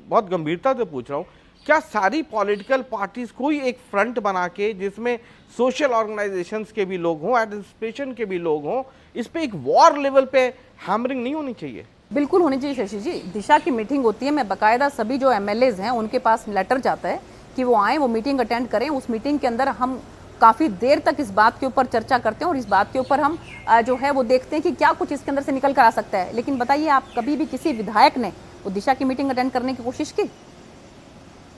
बहुत गंभीरता से पूछ रहा हूँ, क्या सारी पॉलिटिकल पार्टीज कोई एक फ्रंट बना के जिसमें सोशल ऑर्गेनाइजेशंस के भी लोग हों, एडमिनिस्ट्रेशन के भी लोग हों, इस पे एक वॉर लेवल पे हैमरिंग नहीं होनी चाहिए? बिल्कुल होनी चाहिए शशि जी। दिशा की मीटिंग होती है, मैं बाकायदा सभी जो MLAs हैं उनके पास लेटर जाता है कि वो आएँ, वो मीटिंग अटेंड करें। उस मीटिंग के अंदर हम काफ़ी देर तक इस बात के ऊपर चर्चा करते हैं और इस बात के ऊपर हम जो है वो देखते हैं कि क्या कुछ इसके अंदर से निकल कर आ सकता है। लेकिन बताइए, आप कभी भी किसी विधायक ने वो दिशा की मीटिंग अटेंड करने की कोशिश की?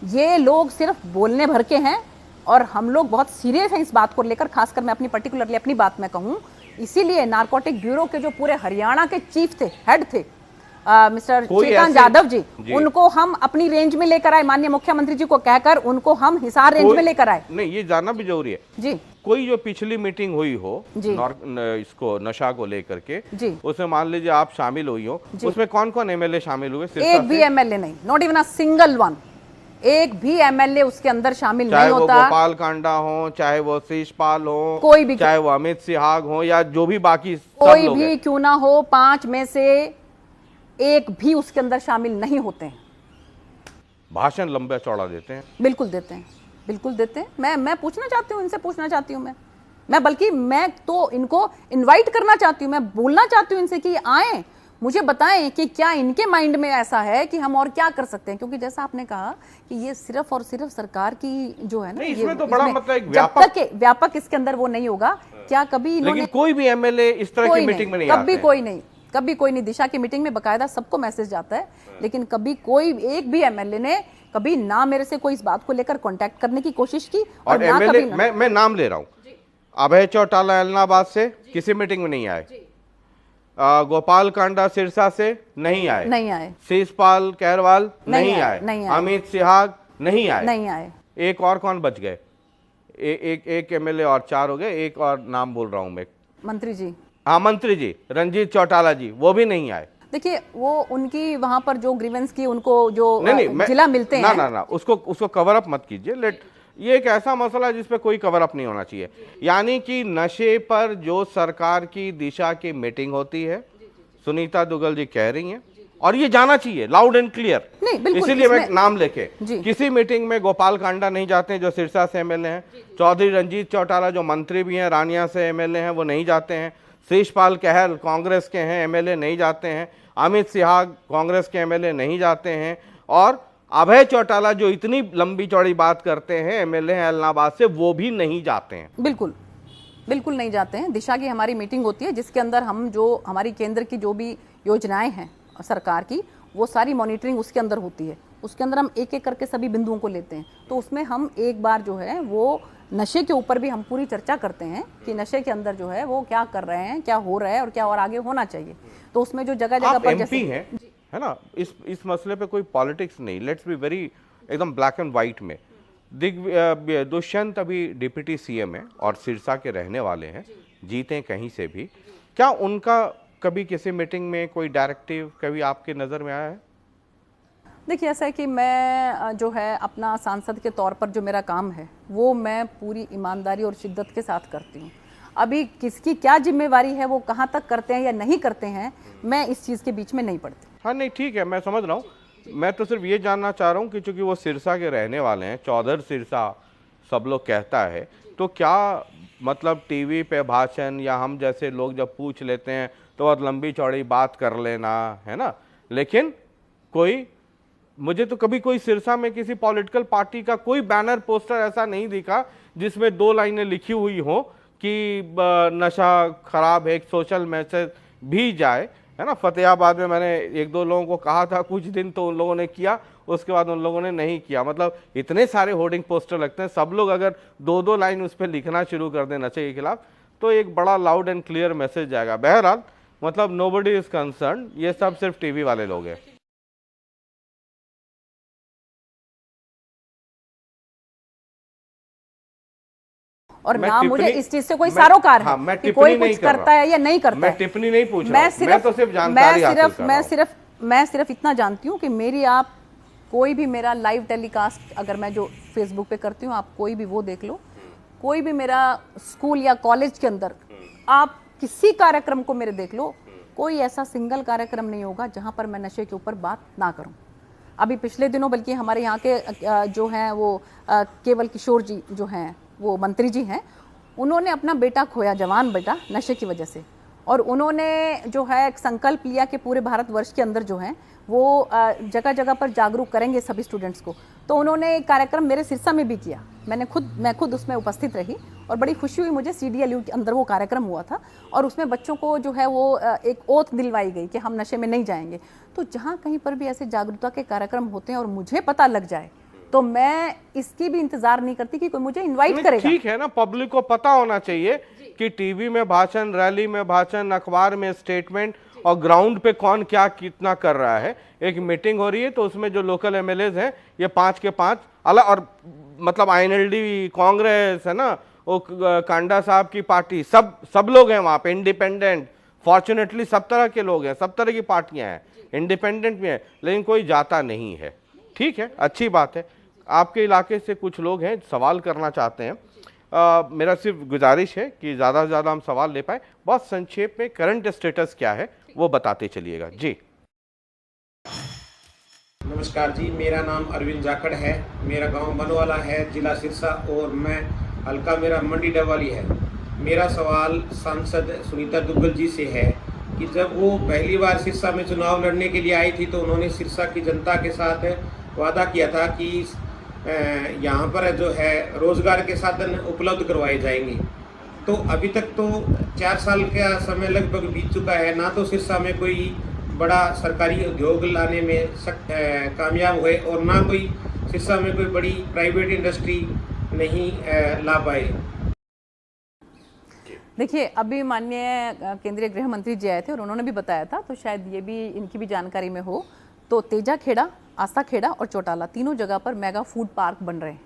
ये लोग सिर्फ बोलने भर के हैं और हम लोग बहुत सीरियस हैं इस बात को लेकर। खासकर मैं अपनी पर्टिकुलरली अपनी बात में कहूँ, इसीलिए नारकोटिक ब्यूरो के जो पूरे हरियाणा के चीफ थे, हेड थे, मिस्टर श्रीकांत यादव जी, उनको हम अपनी रेंज में लेकर आए। माननीय मुख्यमंत्री जी को कहकर उनको हम हिसार रेंज में लेकर आए। नहीं, ये जानना भी जरूरी है जी। कोई जो पिछली मीटिंग हुई हो इसको नशा को लेकर के जी, उसमें मान लीजिए आप शामिल हुई हो, उसमें कौन कौन MLA शामिल हुए? एक भी MLA नहीं, not even a single one. एक भी MLA उसके अंदर शामिल नहीं होता। चाहे वो गोपाल कांडा हो, चाहे वो शीशपाल हो, कोई भी, चाहे वो अमित सिहाग हो, या जो भी बाकी कोई भी क्यों ना हो, 5 में से एक भी उसके अंदर शामिल नहीं होते हैं। भाषण लंबा चौड़ा देते हैं। बिल्कुल देते हैं, बिल्कुल देते हैं। मैं पूछना चाहती हूँ, इनसे पूछना चाहती हूँ मैं बल्कि मैं तो इनको इनवाइट करना चाहती हूँ, मैं बोलना चाहती हूँ इनसे कि आए, मुझे बताएं कि क्या इनके माइंड में ऐसा है कि हम और क्या कर सकते हैं, क्योंकि जैसा आपने कहा कि ये सिर्फ और सिर्फ सरकार की जो है ना, नहीं, ये इसमें तो बड़ा मतलब एक जब तक व्यापक इसके अंदर वो नहीं होगा, क्या कभी लेकिन कोई भी एमएलए इस तरह की मीटिंग में नहीं आते? कभी कोई नहीं। दिशा की मीटिंग में बकायदा सबको मैसेज जाता है, लेकिन कभी कोई एक भी एमएलए ने कभी ना मेरे से कोई इस बात को लेकर कांटेक्ट करने की कोशिश की, और ना एमएलए कभी मैं नाम ले रहा हूं, अभय चौटाला इलाहाबाद से किसी मीटिंग में नहीं आए, गोपाल कांडा सिरसा से नहीं आए, शीशपाल कहरवाल नहीं आए, अमित सिहाग नहीं आए, एक और कौन बच गए? एक एमएलए और 4 हो गए, एक और नाम बोल रहा हूं मैं, मंत्री जी रंजीत चौटाला जी, वो भी नहीं आए। देखिए वो उनकी वहां पर जो ग्रीवेंस की उनको जो जिला मिलते हैं ना उसको कवर अप मत कीजिए। ये एक ऐसा मसला है जिस पे कोई कवर अप नहीं होना चाहिए। यानी कि नशे पर जो सरकार की दिशा की मीटिंग होती है, सुनीता दुग्गल जी कह रही हैं, और ये जाना चाहिए लाउड एंड क्लियर, इसीलिए मैं नाम लेके किसी मीटिंग में गोपाल कांडा नहीं जाते हैं जो सिरसा से एमएलए हैं, चौधरी रंजीत चौटाला जो मंत्री भी हैं रानिया से एमएलए हैं वो नहीं जाते हैं, शीशपाल कहल कांग्रेस के हैं एमएलए नहीं जाते हैं, अमित सिहाग कांग्रेस के एमएलए नहीं जाते हैं, और अभय चौटाला जो इतनी लंबी चौड़ी बात करते हैं एमएलए हैं इलाहाबाद से, वो भी नहीं जाते हैं। बिल्कुल नहीं जाते हैं। दिशा की हमारी मीटिंग होती है जिसके अंदर हम जो हमारी केंद्र की जो भी योजनाएं हैं सरकार की, वो सारी मॉनिटरिंग उसके अंदर होती है। उसके अंदर हम एक एक करके सभी बिंदुओं को लेते हैं, तो उसमें हम एक बार जो है वो नशे के ऊपर भी हम पूरी चर्चा करते हैं कि नशे के अंदर जो है वो क्या कर रहे हैं, क्या हो रहा है और क्या और आगे होना चाहिए। तो उसमें जो जगह जगह पर जैसे है ना, इस मसले पे कोई पॉलिटिक्स नहीं, लेट्स बी वेरी एकदम ब्लैक एंड व्हाइट में। दुष्यंत अभी डिप्टी सीएम है और सिरसा के रहने वाले हैं, जीते कहीं से भी, क्या उनका कभी किसी मीटिंग में कोई डायरेक्टिव कभी आपके नज़र में आया है? देखिए ऐसा है कि मैं जो है अपना सांसद के तौर पर जो मेरा काम है वो मैं पूरी ईमानदारी और शिद्दत के साथ करती हूँ। अभी किसकी क्या जिम्मेवारी है, वो कहाँ तक करते हैं या नहीं करते हैं, मैं इस चीज़ के बीच में नहीं पड़ती। हाँ नहीं ठीक है, मैं समझ रहा हूँ। मैं तो सिर्फ ये जानना चाह रहा हूँ कि चूंकि वो सिरसा के रहने वाले हैं, चौधर सिरसा सब लोग कहता है, तो क्या मतलब टीवी पे भाषण या हम जैसे लोग जब पूछ लेते हैं तो बहुत लंबी चौड़ी बात कर लेना है ना, लेकिन मुझे तो कभी कोई सिरसा में किसी पॉलिटिकल पार्टी का कोई बैनर पोस्टर ऐसा नहीं दिखा जिसमें 2 लाइनें लिखी हुई हो कि नशा खराब है, एक सोशल मैसेज भी जाए, है ना। फतेहाबाद में मैंने 1-2 लोगों को कहा था कुछ दिन, तो उन लोगों ने किया, उसके बाद उन लोगों ने नहीं किया। मतलब इतने सारे होर्डिंग पोस्टर लगते हैं, सब लोग अगर 2-2 लाइन उस पर लिखना शुरू कर दें नशे के खिलाफ, तो एक बड़ा लाउड एंड क्लियर मैसेज जाएगा। बहरहाल मतलब नोबडी इज कंसर्न, ये सब सिर्फ टीवी वाले लोग हैं। और ना मुझे इस चीज से कोई सरोकार है, मैं कि कोई कुछ करता है या नहीं करता है। मैं टिप्पणी नहीं पूछ रहा हूं, मैं तो सिर्फ जानकारी हासिल कर रहा हूं। मैं सिर्फ इतना जानती हूँ कि मेरी आप कोई भी मेरा लाइव टेलीकास्ट अगर मैं जो फेसबुक पे करती हूँ, आप कोई भी वो देख लो, कोई भी मेरा स्कूल या कॉलेज के अंदर आप किसी कार्यक्रम को मेरे देख लो, कोई ऐसा सिंगल कार्यक्रम नहीं होगा जहाँ पर मैं नशे के ऊपर बात ना करूँ। अभी पिछले दिनों बल्कि हमारे यहाँ के जो हैं वो केवल किशोर जी जो हैं वो मंत्री जी हैं, उन्होंने अपना बेटा खोया, जवान बेटा, नशे की वजह से, और उन्होंने जो है एक संकल्प लिया कि पूरे भारतवर्ष के अंदर जो है वो जगह जगह पर जागरूक करेंगे सभी स्टूडेंट्स को। तो उन्होंने एक कार्यक्रम मेरे सिरसा में भी किया, मैं खुद उसमें उपस्थित रही और बड़ी खुशी हुई मुझे। CDLU के अंदर वो कार्यक्रम हुआ था और उसमें बच्चों को जो है वो एक ओथ दिलवाई गई कि हम नशे में नहीं जाएंगे। तो जहाँ कहीं पर भी ऐसे जागरूकता के कार्यक्रम होते हैं और मुझे पता लग जाए तो मैं इसकी भी इंतजार नहीं करती कि कोई मुझे इनवाइट करेगा। ठीक है ना, पब्लिक को पता होना चाहिए कि टीवी में भाषण, रैली में भाषण, अखबार में स्टेटमेंट और ग्राउंड पे कौन क्या कितना कर रहा है। एक मीटिंग हो रही है तो उसमें जो लोकल MLAs हैं ये 5 के 5 अलग, और मतलब INLD, कांग्रेस है ना, वो कांडा साहब की पार्टी, सब लोग हैं वहाँ पे, इंडिपेंडेंट, फॉर्चुनेटली सब तरह के लोग हैं, सब तरह की पार्टियां हैं, इंडिपेंडेंट भी हैं, लेकिन कोई जाता नहीं है। ठीक है, अच्छी बात है। आपके इलाके से कुछ लोग हैं सवाल करना चाहते हैं, मेरा सिर्फ गुजारिश है कि ज़्यादा से ज़्यादा हम सवाल ले पाए। बहुत संक्षेप में करंट स्टेटस क्या है वो बताते चलिएगा जी। नमस्कार जी, मेरा नाम अरविंद जाखड़ है, मेरा गांव मनवाला है, जिला सिरसा, और मैं हल्का मेरा मंडी डबवाली है। मेरा सवाल सांसद सुनीता दुग्गल जी से है कि जब वो पहली बार सिरसा में चुनाव लड़ने के लिए आई थी तो उन्होंने सिरसा की जनता के साथ वादा किया था कि यहाँ पर जो है रोजगार के साधन उपलब्ध करवाए जाएंगे। तो अभी तक तो 4 साल का समय लगभग बीत चुका है, ना तो सिरसा में कोई बड़ा सरकारी उद्योग लाने में कामयाब हुए और ना कोई सिरसा में कोई बड़ी प्राइवेट इंडस्ट्री नहीं ला पाए। देखिए, अभी माननीय केंद्रीय गृह मंत्री जी आए थे और उन्होंने भी बताया था, तो शायद ये भी इनकी भी जानकारी में हो, तो तेजा खेड़ा, आस्था खेड़ा और चौटाला तीनों जगह पर मेगा फूड पार्क बन रहे हैं।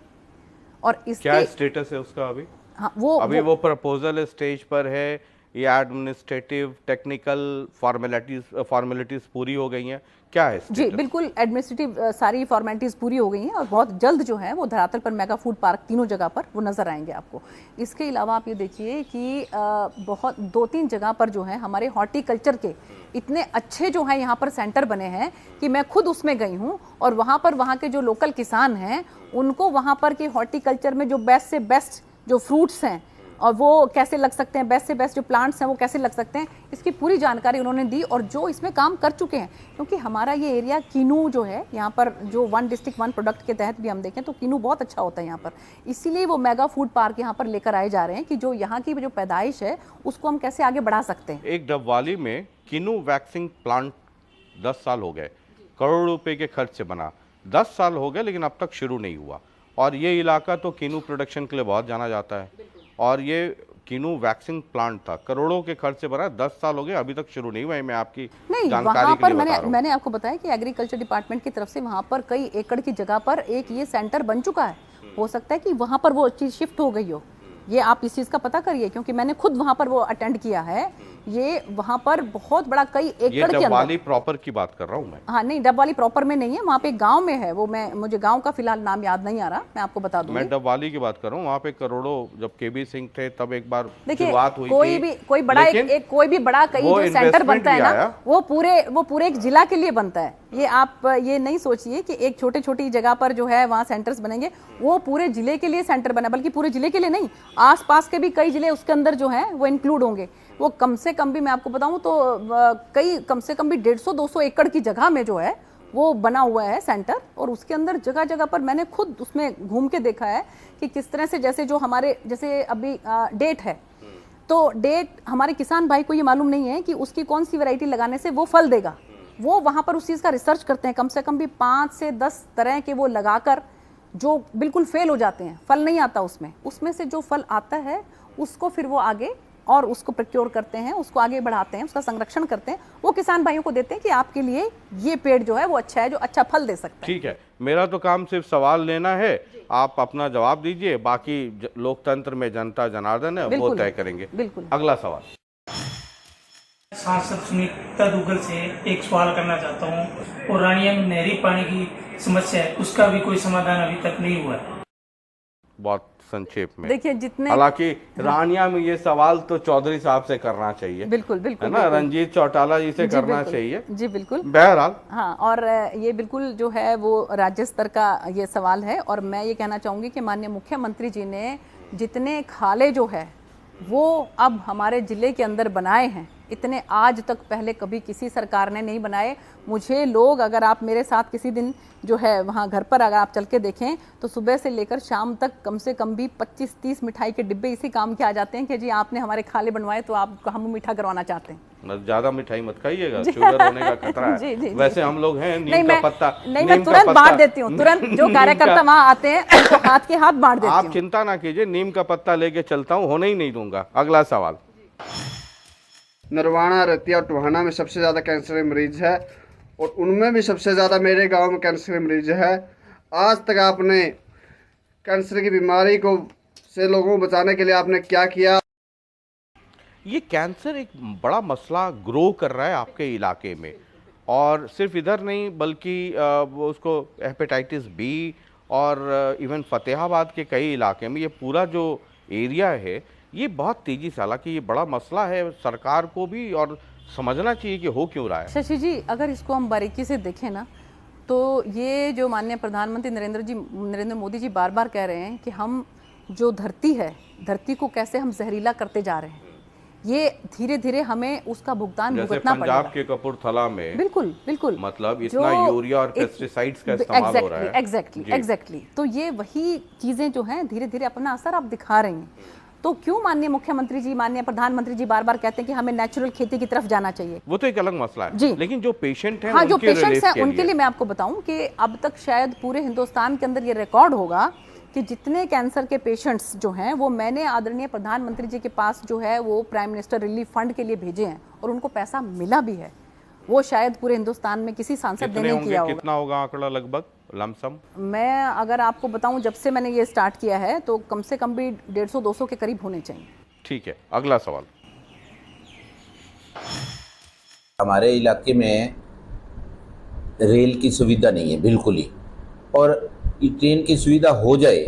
और इसके क्या स्टेटस है उसका अभी? हाँ, वो प्रपोजल स्टेज पर है या एडमिनिस्ट्रेटिव टेक्निकल फॉर्मेलिटीज पूरी हो गई हैं, क्या है जी बिल्कुल, एडमिनिस्ट्रेटिव सारी फॉर्मेलिटीज पूरी हो गई हैं और बहुत जल्द जो है वो धरातल पर मेगा फूड पार्क तीनों जगह पर वो नजर आएंगे आपको। इसके अलावा आप ये देखिए कि बहुत 2-3 जगह पर जो है हमारे हॉर्टिकल्चर के इतने अच्छे जो है यहाँ पर सेंटर बने हैं कि मैं खुद उसमें गई हूँ और वहाँ पर वहाँ के जो लोकल किसान हैं उनको वहाँ पर के हॉर्टिकल्चर में जो बेस्ट से बेस्ट जो फ्रूट्स हैं और वो कैसे लग सकते हैं, बेस्ट से बेस्ट जो प्लांट्स हैं वो कैसे लग सकते हैं, इसकी पूरी जानकारी उन्होंने दी। और जो इसमें काम कर चुके हैं, क्योंकि हमारा ये एरिया किनू जो है यहाँ पर जो 1 डिस्ट्रिक्ट 1 प्रोडक्ट के तहत भी हम देखें तो किनू बहुत अच्छा होता है यहाँ पर, इसीलिए वो मेगा फूड पार्क यहाँ पर लेकर आए जा रहे हैं कि जो यहाँ की जो पैदाइश है उसको हम कैसे आगे बढ़ा सकते हैं। एक डबवाली में किनू वैक्सिंग प्लांट 10 साल हो गए, करोड़ रुपए के खर्च से बना, 10 साल हो गए लेकिन अब तक शुरू नहीं हुआ। और ये इलाका तो किनू प्रोडक्शन के लिए बहुत जाना जाता है और ये किनू वैक्सिंग प्लांट था, करोड़ों के खर्च से बना, 10 साल हो गए अभी तक शुरू नहीं हुआ है। मैं आपकी जानकारी के लिए बता रहा हूं। मैंने आपको बताया कि एग्रीकल्चर डिपार्टमेंट की तरफ से वहां पर कई एकड़ की जगह पर एक ये सेंटर बन चुका है। हो सकता है कि वहां पर वो चीज शिफ्ट हो गई हो, ये आप इस चीज का पता करिए, क्योंकि मैंने खुद वहां पर वो अटेंड किया है। ये वहां पर बहुत बड़ा कई एकड़ के डबवाली प्रॉपर की बात कर रहा हूं मैं। हाँ नहीं, डबवाली प्रॉपर में नहीं है, वहाँ पे गांव में है वो, मुझे गांव का फिलहाल नाम याद नहीं आ रहा, मैं आपको बता दूंगी। मैं डबवाली की बात कर रहा हूँ, वहाँ पे करोड़ों, जब केबी सिंह थे तब एक बार शुरुआत हुई थी। कोई बड़ा कई जो सेंटर बनता है ना वो पूरे एक जिला के लिए बनता है। ये आप ये नहीं सोचिए कि एक छोटी जगह पर जो है वहाँ सेंटर्स बनेंगे, वो पूरे जिले के लिए सेंटर बना, बल्कि पूरे जिले के लिए नहीं, आसपास के भी कई जिले उसके अंदर जो है वो इंक्लूड होंगे। वो कम से कम भी मैं आपको बताऊं तो कम से कम भी 150-200 एकड़ की जगह में जो है वो बना हुआ है सेंटर। और उसके अंदर जगह जगह पर मैंने खुद उसमें घूम के देखा है कि किस तरह से, जैसे जो हमारे जैसे अभी डेट है, तो डेट हमारे किसान भाई को ये मालूम नहीं है कि उसकी कौन सी वैरायटी लगाने से वो फल देगा। वो वहाँ पर उस चीज़ का रिसर्च करते हैं, कम से कम भी 5 से 10 तरह के वो लगाकर जो बिल्कुल फेल हो जाते हैं, फल नहीं आता उसमें से जो फल आता है उसको फिर वो आगे और उसको प्रोक्योर करते हैं, उसको आगे बढ़ाते हैं, उसका संरक्षण करते हैं, वो किसान भाइयों को देते हैं कि आपके लिए ये पेड़ जो है वो अच्छा है, जो अच्छा फल दे सकता है। ठीक है, मेरा तो काम सिर्फ सवाल लेना है, आप अपना जवाब दीजिए, बाकी लोकतंत्र में जनता जनार्दन है वो तय करेंगे। बिल्कुल। अगला सवाल। सांसद सुनीता दुग्गल से एक सवाल करना चाहता हूँ, और रानिया में नहरी पानी की समस्या है, उसका भी कोई समाधान अभी तक नहीं हुआ है। बहुत संक्षेप में देखिए, जितने हालांकि रानिया में ये सवाल तो चौधरी साहब से करना चाहिए, बिल्कुल बिल्कुल है ना, रणजीत चौटाला जी से करना चाहिए। जी बिल्कुल, बहरहाल हाँ, और ये बिल्कुल जो है वो राज्य स्तर का ये सवाल है। और मैं ये कहना चाहूंगी कि माननीय मुख्यमंत्री जी ने जितने खाले जो है वो अब हमारे जिले के अंदर बनाए हैं, इतने आज तक पहले कभी किसी सरकार ने नहीं बनाए। मुझे लोग, अगर आप मेरे साथ किसी दिन जो है वहाँ घर पर अगर आप चल के देखें तो सुबह से लेकर शाम तक कम से कम भी 25-30 मिठाई के डिब्बे इसी काम के आ जाते हैं कि जी आपने हमारे खाले बनवाए तो आप हम मीठा करवाना चाहते हैं। ज्यादा मिठाई मत खाइएगा, शुगर होने का खतरा है। जी, जी, वैसे हम लोग हैं नीम का पत्ता, नहीं मैं तुरंत बांट देती हूँ, तुरंत जो कार्यकर्ता वहाँ आते हैं उनको हाथ के हाथ बांट देती हूँ। आप चिंता ना कीजिए, नीम का पत्ता लेके चलता हूँ, होने ही नहीं दूंगा। अगला सवाल। नरवाना, रतिया और टोहाना में सबसे ज़्यादा कैंसर के मरीज है और उनमें भी सबसे ज़्यादा मेरे गांव में कैंसर के मरीज है। आज तक आपने कैंसर की बीमारी को से लोगों को बचाने के लिए आपने क्या किया? ये कैंसर एक बड़ा मसला ग्रो कर रहा है आपके इलाके में, और सिर्फ इधर नहीं बल्कि उसको हेपेटाइटिस बी और इवन फतेहाबाद के कई इलाके में ये पूरा जो एरिया है ये बहुत तेजी से, हालांकि ये बड़ा मसला है, सरकार को भी और समझना चाहिए कि हो क्यों रहा है। शशि जी, अगर इसको हम बारीकी से देखें ना तो ये जो माननीय प्रधानमंत्री नरेंद्र मोदी जी बार बार कह रहे हैं कि हम जो धरती है, धरती को कैसे हम जहरीला करते जा रहे हैं, ये धीरे धीरे हमें उसका भुगतान जैसे भुगतना पंजाब पड़ेगा। के कपूरथला में बिल्कुल बिल्कुल, मतलब इतना यूरिया और पेस्टिसाइड्स का इस्तेमाल हो रहा है। एग्जैक्टली। तो ये वही चीजें जो हैं धीरे धीरे अपना असर आप दिखा रही हैं। तो क्यों माननीय मुख्यमंत्री जी, माननीय प्रधानमंत्री जी बार बार कहते हैं कि हमें नेचुरल खेती की तरफ जाना चाहिए? वो तो एक अलग मसला है जी। लेकिन जो पेशेंट हैं, हाँ, जो उनके पेशेंट्स रिलीफ हैं के उनके लिए मैं आपको बताऊं कि अब तक शायद पूरे हिंदुस्तान के अंदर ये रिकॉर्ड होगा कि जितने कैंसर के पेशेंट्स जो हैं वो मैंने आदरणीय प्रधानमंत्री जी के पास जो है वो प्राइम मिनिस्टर रिलीफ फंड के लिए भेजे हैं और उनको पैसा मिला भी है। वो शायद पूरे हिंदुस्तान में किसी सांसद ने नहीं किया होगा। कितना होगा आंकड़ा लगभग लमसम? मैं अगर आपको बताऊं जब से मैंने ये स्टार्ट किया है तो कम से कम भी 150-200 के करीब होने चाहिए। ठीक है, अगला सवाल। हमारे इलाके में रेल की सुविधा नहीं है बिल्कुल ही, और ट्रेन की सुविधा हो जाए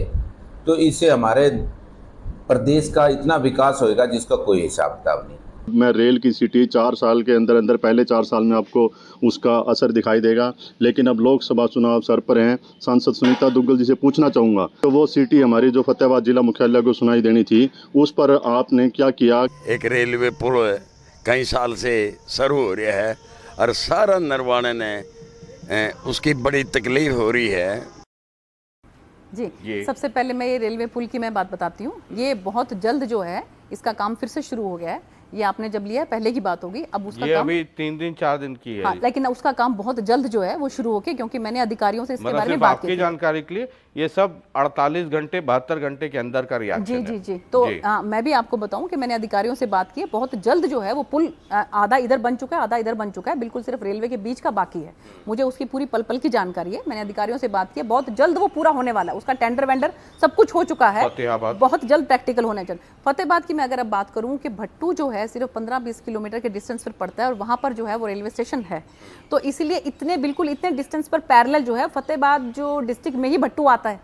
तो इससे हमारे प्रदेश का इतना विकास होएगा जिसका कोई हिसाब किताब नहीं। मैं रेल की सिटी 4 साल के अंदर अंदर पहले 4 साल में आपको उसका असर दिखाई देगा, लेकिन अब लोकसभा चुनाव सर पर हैं। सांसद सुनीता दुग्गल जी से पूछना चाहूँगा तो वो सिटी हमारी जो फतेहाबाद जिला मुख्यालय को सुनाई देनी थी, उस पर आपने क्या किया? एक रेलवे पुल कई साल से शुरू हो रहा है और सारा नरवाने ने उसकी बड़ी तकलीफ हो रही है। जी, सबसे पहले मैं ये रेलवे पुल की मैं बात बताती हूँ। ये बहुत जल्द जो है इसका काम फिर से शुरू हो गया है। ये आपने जब लिया पहले की बात होगी, अब उसका ये काम अभी 3 दिन 4 दिन की है। हाँ, लेकिन उसका काम बहुत जल्द जो है वो शुरू होके, क्योंकि मैंने अधिकारियों से इसके बारे में बात की आपकी जानकारी के लिए ये सब 48 घंटे 72 घंटे के अंदर का रिएक्शन है। जी। तो मैं भी आपको बताऊं कि मैंने अधिकारियों से बात की है। बहुत जल्द जो है वो पुल आधा इधर बन चुका है, आधा इधर बन चुका है, बिल्कुल सिर्फ रेलवे के बीच का बाकी है। मुझे उसकी पूरी पल पल की जानकारी है। मैंने अधिकारियों से बात की है, बहुत जल्द वो पूरा होने वाला है। उसका टेंडर वेंडर सब कुछ हो चुका है, बहुत जल्द प्रैक्टिकल होने चाहिए। फतेहाबाद की मैं अगर अब बात करूं कि भट्टू जो है सिर्फ 15-20 किलोमीटर के डिस्टेंस पर पड़ता है और वहां पर जो है वो रेलवे स्टेशन है, तो इसलिए इतने डिस्टेंस पर पैरेलल जो है फतेहाबाद जो डिस्ट्रिक्ट में ही भट्टू आता है।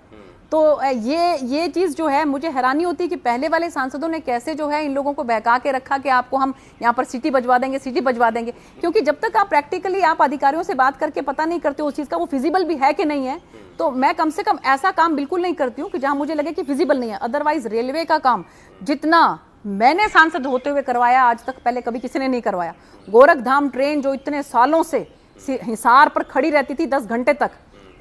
तो ये चीज़ जो है मुझे हैरानी होती है कि पहले वाले सांसदों ने कैसे जो है इन लोगों को बहका के रखा कि आपको हम यहाँ पर सिटी बजवा देंगे, क्योंकि जब तक आप प्रैक्टिकली आप अधिकारियों से बात करके पता नहीं करते उस चीज़ का वो फिजिबल भी है कि नहीं है, तो मैं कम से कम ऐसा काम बिल्कुल नहीं करती हूँ कि जहाँ मुझे लगे कि फिजिबल नहीं है। अदरवाइज रेलवे का काम जितना मैंने सांसद होते हुए करवाया आज तक पहले कभी किसी ने नहीं करवाया। गोरखधाम ट्रेन जो इतने सालों से हिसार पर खड़ी रहती थी 10 घंटे तक,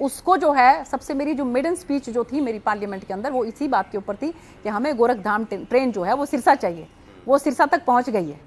उसको जो है सबसे मेरी जो मेडन स्पीच जो थी मेरी पार्लियामेंट के अंदर वो इसी बात के ऊपर थी कि हमें गोरखधाम ट्रेन जो है वो सिरसा चाहिए। वो सिरसा तक पहुंच गई है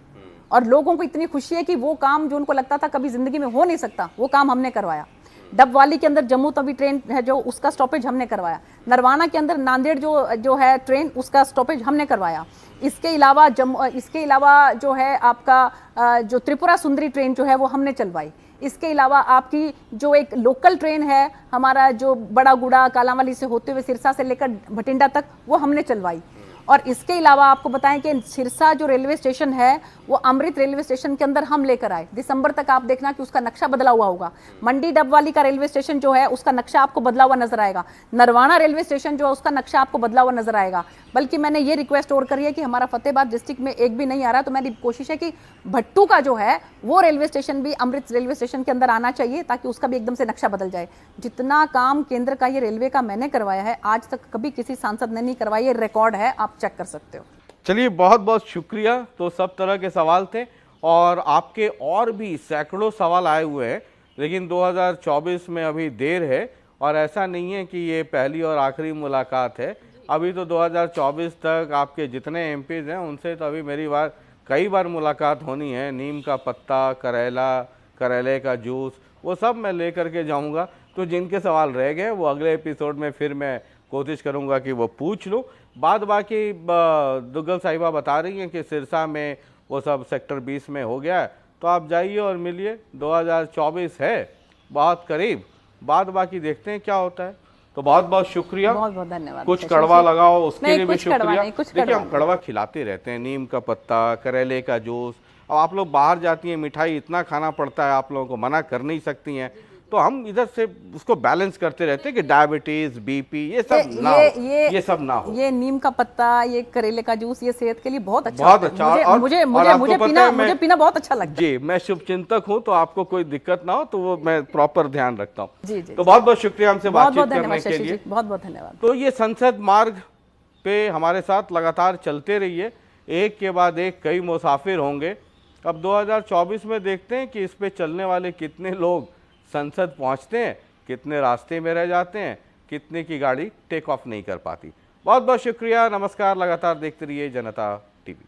और लोगों को इतनी खुशी है कि वो काम जो उनको लगता था कभी जिंदगी में हो नहीं सकता वो काम हमने करवाया। डबवाली के अंदर जम्मू तवी ट्रेन है जो उसका स्टॉपेज हमने करवाया। नरवाना के अंदर नांदेड़ जो है ट्रेन उसका स्टॉपेज हमने करवाया। इसके अलावा जो है आपका जो त्रिपुरा सुंदरी ट्रेन जो है वो हमने चलवाई। इसके अलावा आपकी जो एक लोकल ट्रेन है हमारा जो बड़ा गुड़ा कालांवाली से होते हुए सिरसा से लेकर भटिंडा तक वो हमने चलवाई। और इसके अलावा आपको बताएं कि सिरसा जो रेलवे स्टेशन है वो अमृत रेलवे स्टेशन के अंदर हम लेकर आए। दिसंबर तक आप देखना कि उसका नक्शा बदला हुआ होगा। मंडी डबवाली का रेलवे स्टेशन जो है उसका नक्शा आपको बदला हुआ नजर आएगा। नरवाना रेलवे स्टेशन जो है उसका नक्शा आपको बदला हुआ नजर आएगा। बल्कि मैंने ये रिक्वेस्ट और करी है कि हमारा फतेहाबाद डिस्ट्रिक्ट में एक भी नहीं आ रहा, तो मेरी कोशिश है कि भट्टू का जो है वो रेलवे स्टेशन भी अमृत रेलवे स्टेशन के अंदर आना चाहिए ताकि उसका भी एकदम से नक्शा बदल जाए। जितना काम केंद्र का ये रेलवे का मैंने करवाया है आज तक कभी किसी सांसद ने नहीं करवाया, ये रिकॉर्ड है, आप चेक कर सकते हो। चलिए, बहुत बहुत शुक्रिया। तो सब तरह के सवाल थे और आपके और भी सैकड़ों सवाल आए हुए हैं, लेकिन 2024 में अभी देर है और ऐसा नहीं है कि ये पहली और आखिरी मुलाकात है। अभी तो 2024 तक आपके जितने एमपीज हैं उनसे तो अभी मेरी कई बार मुलाकात होनी है। नीम का पत्ता, करेले का जूस, वो सब मैं लेकर के जाऊंगा। तो जिनके सवाल रह गए वो अगले एपिसोड में फिर मैं कोशिश करूंगा कि वो पूछ लूँ। बाद बाकी दुग्गल साहिबा बता रही हैं कि सिरसा में वो सब सेक्टर 20 में हो गया है, तो आप जाइए और मिलिए। 2024 है बहुत करीब, बाद बाकी देखते हैं क्या होता है। तो बहुत बहुत शुक्रिया, बहुत बहुत धन्यवाद। कुछ कड़वा लगाओ उसके लिए भी शुक्रिया। देखिए हम कड़वा खिलाते रहते हैं, नीम का पत्ता, करेले का जूस। अब आप लोग बाहर जाती हैं, मिठाई इतना खाना पड़ता है, आप लोगों को मना कर नहीं सकती हैं, तो हम इधर से उसको बैलेंस करते रहते हैं कि डायबिटीज, बीपी ये सब ना हो। ये नीम का पत्ता, ये करेले का जूस, ये सेहत के लिए बहुत अच्छा और मुझे पीना बहुत अच्छा लगता है। जी, मैं शुभचिंतक हूँ, तो आपको कोई दिक्कत ना हो तो वो मैं प्रॉपर ध्यान रखता हूँ। जी, तो बहुत बहुत शुक्रिया हमसे बातचीत करने के लिए। बहुत बहुत धन्यवाद। तो ये संसद मार्ग पे हमारे साथ लगातार चलते रहिए, एक के बाद एक कई मुसाफिर होंगे। अब 2024 में देखते हैं कि इस पे चलने वाले कितने लोग संसद पहुंचते हैं, कितने रास्ते में रह जाते हैं, कितने की गाड़ी टेक ऑफ नहीं कर पाती। बहुत बहुत शुक्रिया, नमस्कार। लगातार देखते रहिए जनता टीवी।